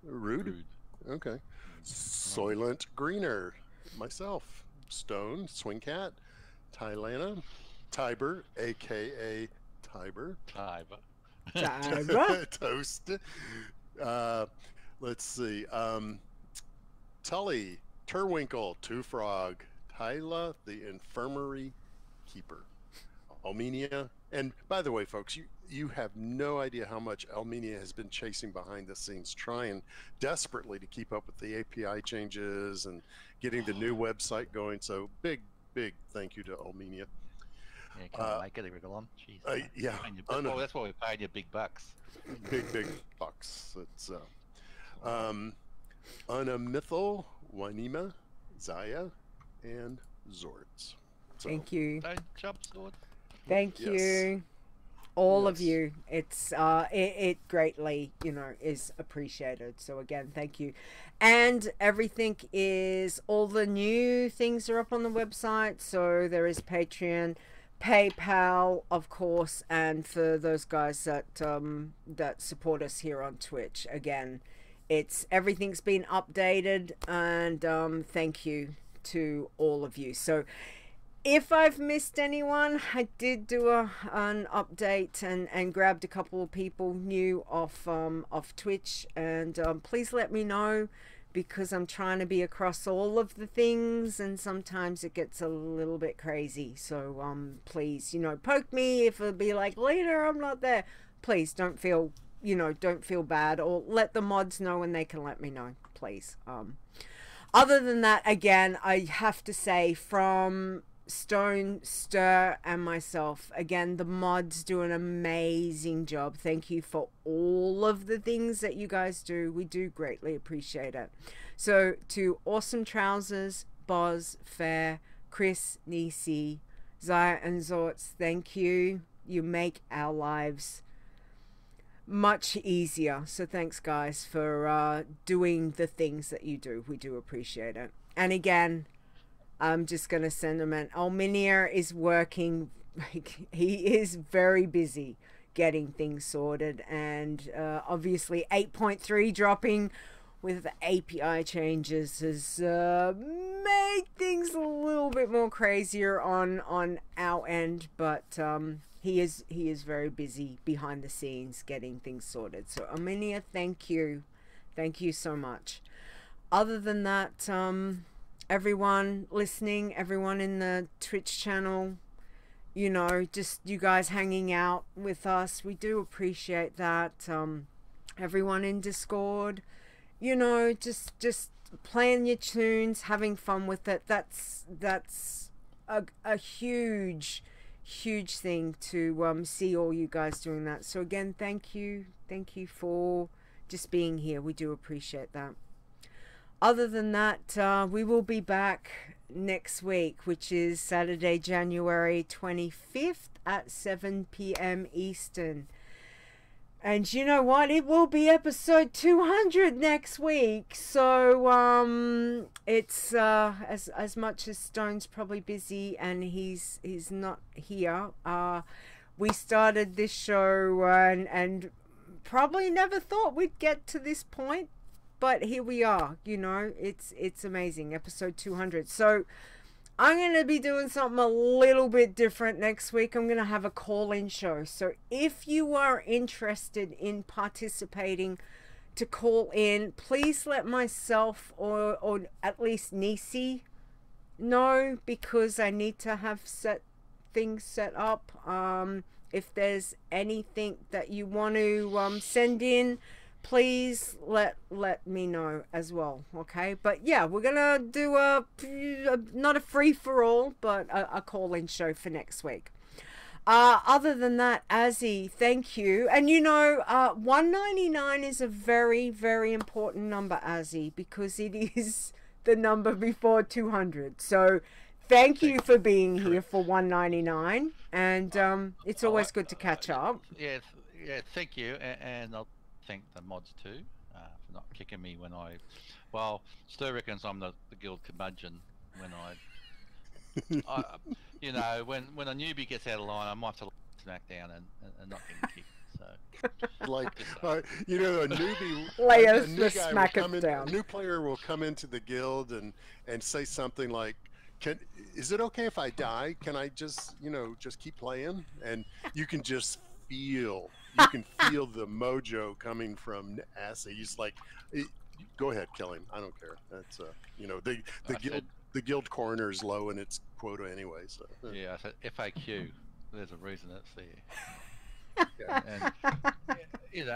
Rude. Okay. Soylent Greener, myself, Stone, Swing Cat, Tylana, Tiber, aka Tiber. Toast. Let's see. Tully, Turwinkle, Two Frog, Tyla, the Infirmary Keeper, Almenia. And by the way, folks, you have no idea how much Almenia has been chasing behind the scenes, trying desperately to keep up with the API changes and getting the new website going. So big thank you to Almenia. Yeah, can't make it every on. Jeez, yeah. That's why we paid you big bucks. Big bucks. It's Unamithal, Wanima, Zaya, and Zords. So, thank you. Don't jump, Sword. Thank you, all of you. It's it greatly is appreciated. So again, thank you. And everything all the new things are up on the website. So there is Patreon, PayPal, of course, and for those guys that that support us here on Twitch. Again, everything's been updated, and thank you to all of you. So if I've missed anyone, I did do an update and grabbed a couple of people new off Twitch, and please let me know, because I'm trying to be across all of the things, and sometimes it gets a little bit crazy. So please, poke me if it'll be like, later I'm not there. Please don't feel bad, or let the mods know and they can let me know, please. Other than that, again, I have to say, from Stone, Ster, and myself, again, the mods do an amazing job. Thank you for all of the things that you guys do. We do greatly appreciate it. So to Awesome Trousers, Boz, Fair, Chris, Nisey, Zaya, and Zorts, thank you. You make our lives much easier. So thanks, guys, for doing the things that you do. We do appreciate it. And again, I'm just going to send him an Alminier is working. He is very busy getting things sorted. And obviously 8.3 dropping with the API changes has made things a little bit more crazier on our end. But he is very busy behind the scenes getting things sorted. So Alminier, thank you. Thank you so much. Other than that, everyone listening, everyone in the Twitch channel, just you guys hanging out with us, we do appreciate that. Everyone in Discord, just playing your tunes, having fun with it. That's a huge thing to see all you guys doing that. So again, thank you for just being here. We do appreciate that. Other than that, we will be back next week, which is Saturday, January 25th at 7 p.m. Eastern. And you know what? It will be episode 200 next week. So it's as much as Stone's probably busy and he's not here. We started this show and probably never thought we'd get to this point. But here we are, it's amazing. Episode 200. So I'm going to be doing something a little bit different next week. I'm going to have a call-in show. So if you are interested in participating to call in, please let myself or at least Nisey know, because I need to have things set up. If there's anything that you want to send in, please let me know as well, okay? But yeah, we're gonna do not a free-for-all, but a call-in show for next week. Other than that, Azzy, thank you. And 199 is a very, very important number, Azzy, because it is the number before 200. So thank you for being here for 199, and it's always good to catch up. Yeah, thank you, and I'll thank the mods too for not kicking me when Ster reckons I'm the guild curmudgeon when when a newbie gets out of line, I might have to smack down and not get kicked. So like a newbie, a new player will come into the guild and say something like, is it okay if I die? Can I just keep playing? And you can just feel the mojo coming from Assy. He's like, go ahead, kill him. I don't care. That's the guild coroner is low in its quota anyway. So yeah, I said FAQ. There's a reason it's there. Yeah. And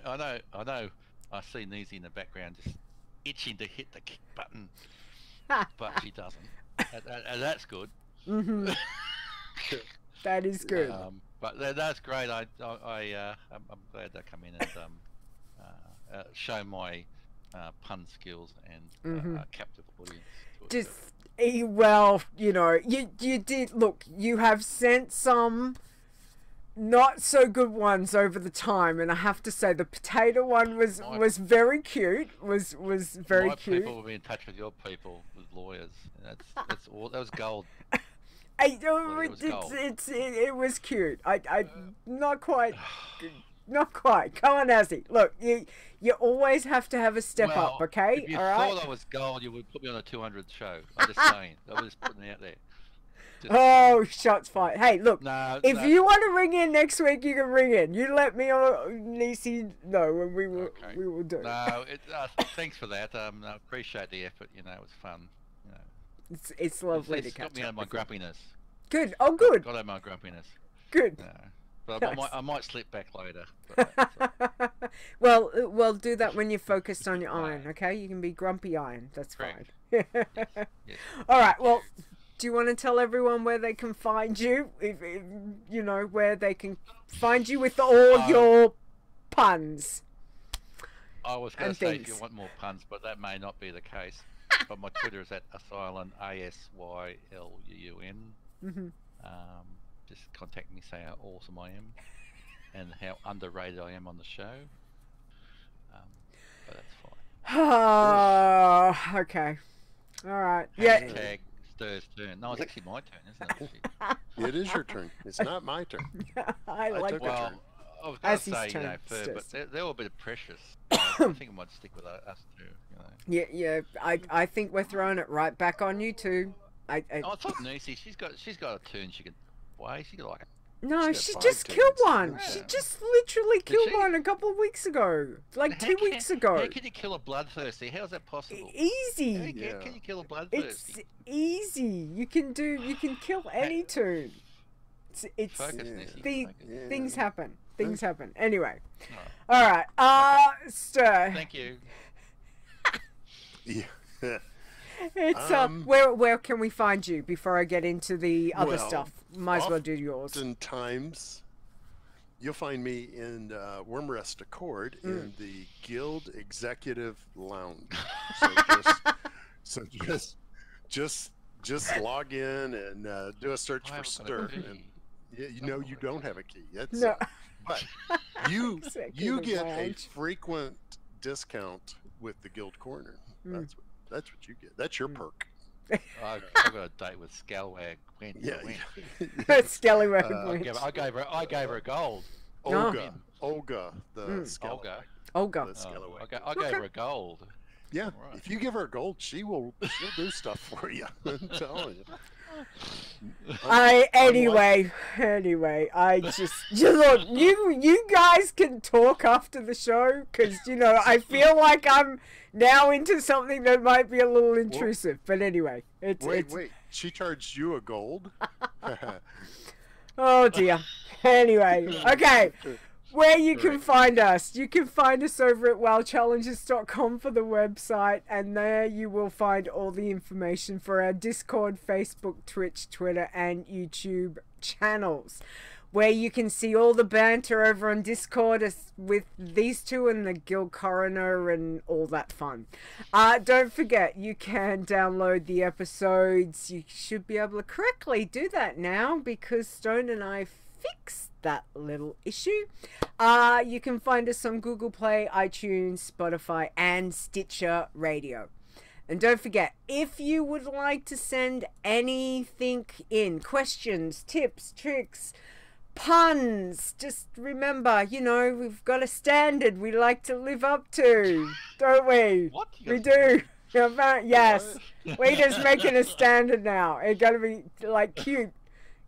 I know. I see Nisey in the background just itching to hit the kick button, but she doesn't. And that's good. Mm-hmm. That is good. But that's great. I'm glad they come in and show my pun skills and captive audience. You did. Look, you have sent some not so good ones over the time, and I have to say the potato one was very cute. Was very cute. My people will be in touch with your people with lawyers. That's all. That was gold. It was cute. I not quite. Not quite. Come on, Azzy. Look, you always have to have a step up, okay? If you all right? thought I was gold, you would put me on a 200 show. I'm just saying. I'm just putting it out there. Oh, shots fired. Hey, look. If No. you want to ring in next week, you can ring in. You let me or Nisey know, and we will do. No, thanks for that. I appreciate the effort. You know, it was fun. You know, it's lovely to got catch me up out of my with you. grumpiness. Good. Oh, good. Got out of my grumpiness. Good. Yeah. But I might slip back later. Well, do that when you're focused on your iron, okay? You can be grumpy iron. That's Correct. fine. Yes. All right. Well, do you want to tell everyone where they can find you? If you know where they can find you with all your puns. I was going to say if you want more puns, but that may not be the case. But my Twitter is at Asylun, ASYLUUN. Mm-hmm. Just contact me, say how awesome I am, and how underrated I am on the show. But that's fine. Oh, okay. All right. Yeah. Hashtag Ster's turn. No, it's actually my turn, isn't it? It is your turn. It's not my turn. I like took a that. turn. I was going to Assie's say, turn, but they're all a bit precious. I think I might stick with us too. You know. Yeah. I think we're throwing it right back on you too. I thought Nisey, she's got a turn she can play. She could like. No, She's she got just 5 killed turns. one. Yeah. She just literally killed she? one a couple of weeks ago. Like 2 weeks ago. How can you kill a bloodthirsty? How is that possible? Easy. Yeah. How can you kill a It's bloodthirsty? easy. You can kill any tune. It's Focus, the, Nisey. things happen. Things happen. Anyway. Alright. All right. Ster. Thank you. Yeah. It's where can we find you before I get into the other Well, stuff? Might as well do yours. Oftentimes, you'll find me in Wormrest Accord in the Guild Executive Lounge. So just log in and do a search for Ster. And you don't have a key. That's No. but you Executive get a Lounge. frequent discount with the Guild Corner. That's what you get. That's your perk. I've got a date with Scalwag. Scallywag I went. gave her a gold. Olga, the Scallywag. Olga. The Scallywag. I gave her a gold. Yeah, Right. if you give her gold, she'll do stuff for you. I'm telling you. Anyway, I just look. You guys can talk after the show because I feel like I'm now into something that might be a little intrusive. But anyway, Wait. She charged you a gold? Oh dear. Anyway, okay. Where you can find us. You can find us over at wowchallenges.com for the website, and there you will find all the information for our Discord, Facebook, Twitch, Twitter, and YouTube channels, where you can see all the banter over on Discord with these two and the Guild Coroner and all that fun. Don't forget, you can download the episodes. You should be able to correctly do that now because Stone and I fixed that little issue. You can find us on Google Play, iTunes, Spotify, and Stitcher Radio. And don't forget, if you would like to send anything in, questions, tips, tricks, puns, just remember, we've got a standard we like to live up to, don't we? What? We do. Yes. We're just making a standard now. It's gotta be cute.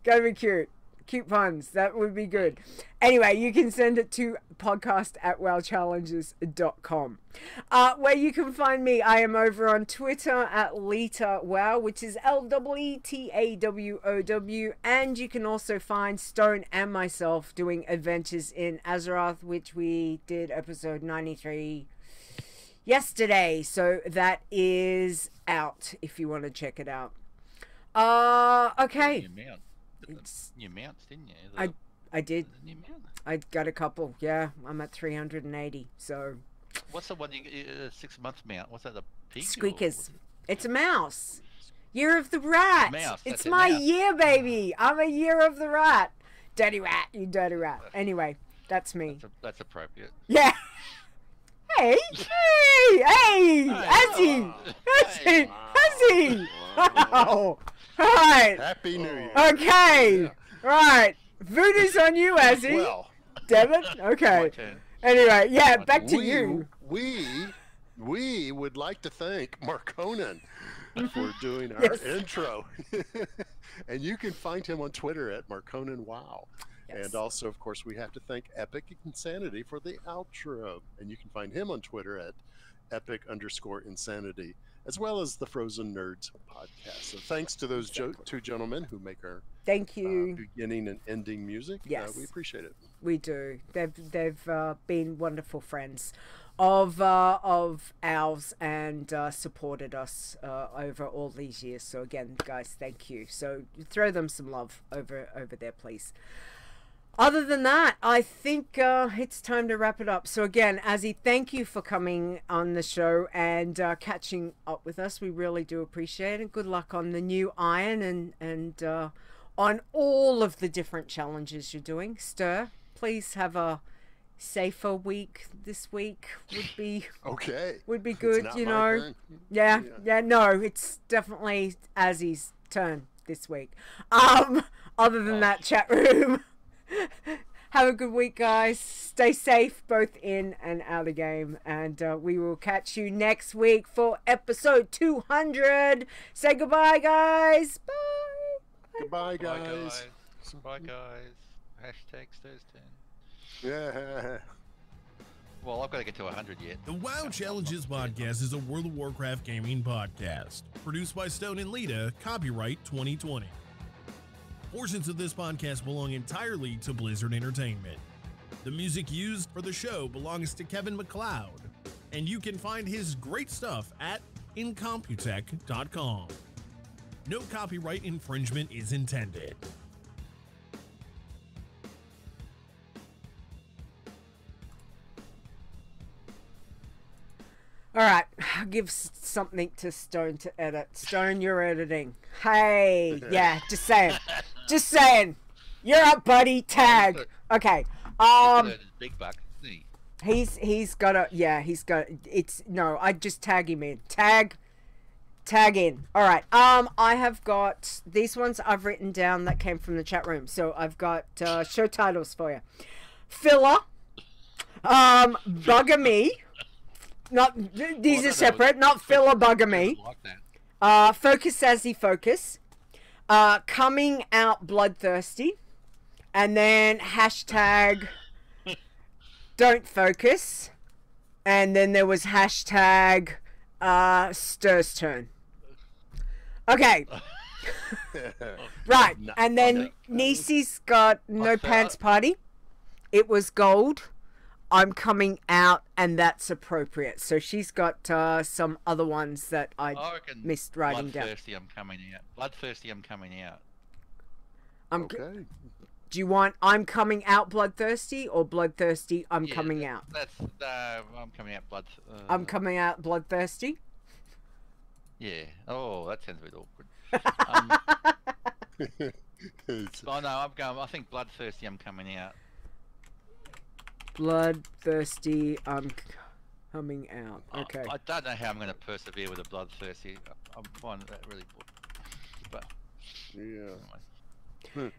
Gotta be cute. Cute puns. That would be good. Anyway, you can send it to podcast@wowchallenges.com. Where you can find me, I am over on Twitter at Leeta Wow, which is LEETAWOW, and you can also find Stone and myself doing adventures in Azeroth, which we did episode 93 yesterday, so that is out if you want to check it out. Okay. New mounts, didn't you? I did. New mount. I got a couple. Yeah, I'm at 380. So. What's the one? 6-month mount. What's that? The pig? Squeakers. It's a mouse. Year of the rat. Mouse, it's that's a my mouse. year, baby. I'm a year of the rat. Dirty rat. You dirty rat. Anyway, that's me. That's appropriate. Yeah. Hey. Azzy. Azzy. Oh, right. Happy New Year. Okay. Yeah. Right. Voodoo's on you, Azzy. Well, Damn it. Okay. My turn. Anyway, yeah, My back to we, you. we would like to thank Marconan for doing our Yes. intro. And you can find him on Twitter at MarconanWow. Yes. And also, of course, we have to thank Epic Insanity for the outro. And you can find him on Twitter at epic_insanity, as well as the Frozen Nerds podcast. So thanks to those two gentlemen who make our Thank you. beginning and ending music. Yes. We appreciate it. We do. They've been wonderful friends of ours and supported us over all these years. So again, guys, thank you. So throw them some love over there, please. Other than that, I think it's time to wrap it up. So again, Azzy, thank you for coming on the show and catching up with us. We really do appreciate it. Good luck on the new Iron and on all of the different challenges you're doing. Ster, please have a safer week this week. Okay. Would be It's good, not you my know. turn. Yeah, no, it's definitely Azzy's turn this week. Other than that, chat room. Have a good week, guys. Stay safe, both in and out of game. And we will catch you next week for episode 200. Say goodbye, guys. Bye. Goodbye, Bye, guys. guys. Bye, guys. Hashtag Thursday. Yeah. Well, I've got to get to 100 yet. The WoW Challenges podcast is a World of Warcraft gaming podcast. Produced by Stone and Leeta, copyright 2020. Portions of this podcast belong entirely to Blizzard Entertainment. The music used for the show belongs to Kevin MacLeod, and you can find his great stuff at incomputech.com. No copyright infringement is intended. All right, I'll give something to Stone to edit. Stone, you're editing. Hey, yeah, just saying. You're up, buddy. Tag. Okay. Big buck, isn't he? He's got it's no. I just tag him in. Tag in. All right. I have got these ones I've written down that came from the chat room. So I've got show titles for you. Filler. Bugger Me. Not these are separate. Not filler. Bugger Me. Like that. Focus Azzy Focus. Coming Out Bloodthirsty. And then hashtag Don't Focus. And then there was hashtag Stir's Turn. Okay. Right. And then Nisey's got No Pants Party. It was gold. I'm coming out, and that's appropriate. So she's got some other ones that I reckon missed writing down. Bloodthirsty, I'm coming out. Bloodthirsty, I'm coming out. Okay. Do you want I'm coming out bloodthirsty or bloodthirsty I'm coming out? That's I'm coming out blood. I'm coming out bloodthirsty. Yeah. Oh, that sounds a bit awkward. Oh no, I'm going. I think bloodthirsty, I'm coming out. Bloodthirsty I'm coming out. Okay. I don't know how I'm going to persevere with a bloodthirsty. I'm finding that really boring. But Yeah.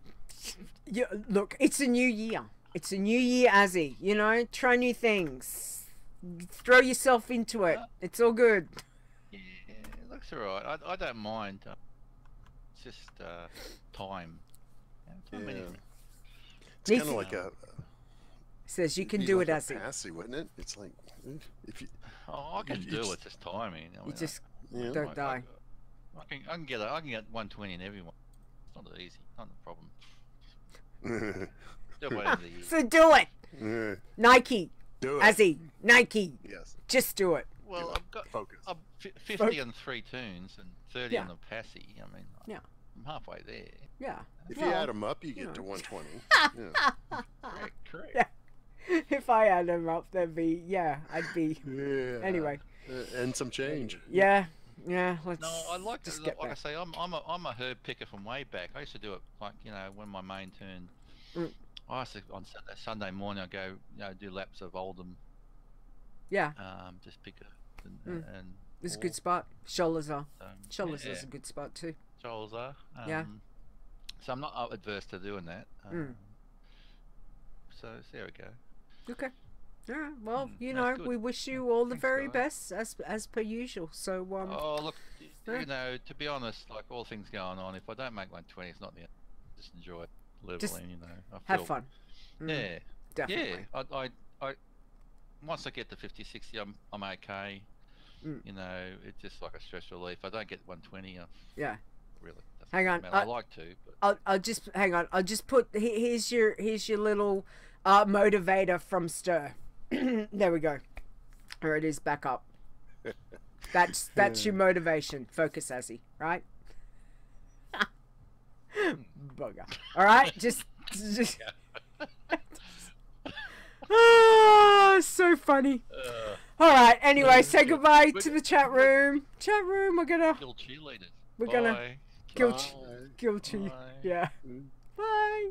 Yeah, look, it's a new year. It's a new year, Azzy. You know, try new things. Throw yourself into it. It's all good. Yeah, it looks alright. I don't mind. It's just time. Yeah. Anyway. It's kind of like a. Says you can be do like it, a Azzy. Passy, wouldn't it? It's like if you. Oh, I can do it. Just timing. I You mean, just Yeah. don't die. I can get 120 in everyone. It's not easy. Not a problem. Do it by the end of the year. So do it. Yeah. Nike. Do it. Azzy. Nike. Yes. Just do it. Well, I've got Focus. 50 on 3 tunes and 30 on Yeah. the passy. I mean, Yeah. I'm halfway there. Yeah. If you Well, add them up, you get know. to 120. Yeah. Correct. Yeah. If I add them up, I'd be. Yeah. Anyway. And some change. Yeah. Let's. No, I like to. just Like get I back. say, I'm a herb picker from way back. I used to do it like when my main turn. Mm. I used to on Sunday morning. I go do laps of Uldum. Yeah. Just pick it and It's a good spot. Shoulders are. Shoulders yeah. is a good spot too. Shoals are. Yeah. So I'm not adverse to doing that. So there we go. Okay. All right. Well, you that's know, good. we wish you all the Thanks, very guys. best as per usual. So Oh look, yeah. you know, to be honest, like all things going on, if I don't make 120, it's not the end. Just enjoy leveling. Just you know, I have feel, fun. Yeah. Definitely. Yeah. I once I get to 50, 60, I'm okay. You know, it's just like a stress relief. I don't get 120. Yeah. Really. Hang on. I like to, but I'll just hang on. I'll just put here's your little motivator from Ster. There we go. There it is. Back up. That's your motivation. Focus, Azzy. Right? Bugger. All right. Just. Oh, so funny. All right. Anyway, say goodbye to the chat room. Chat room. We're gonna kill cheerleaders. kill Bye. Chi. Yeah. Bye.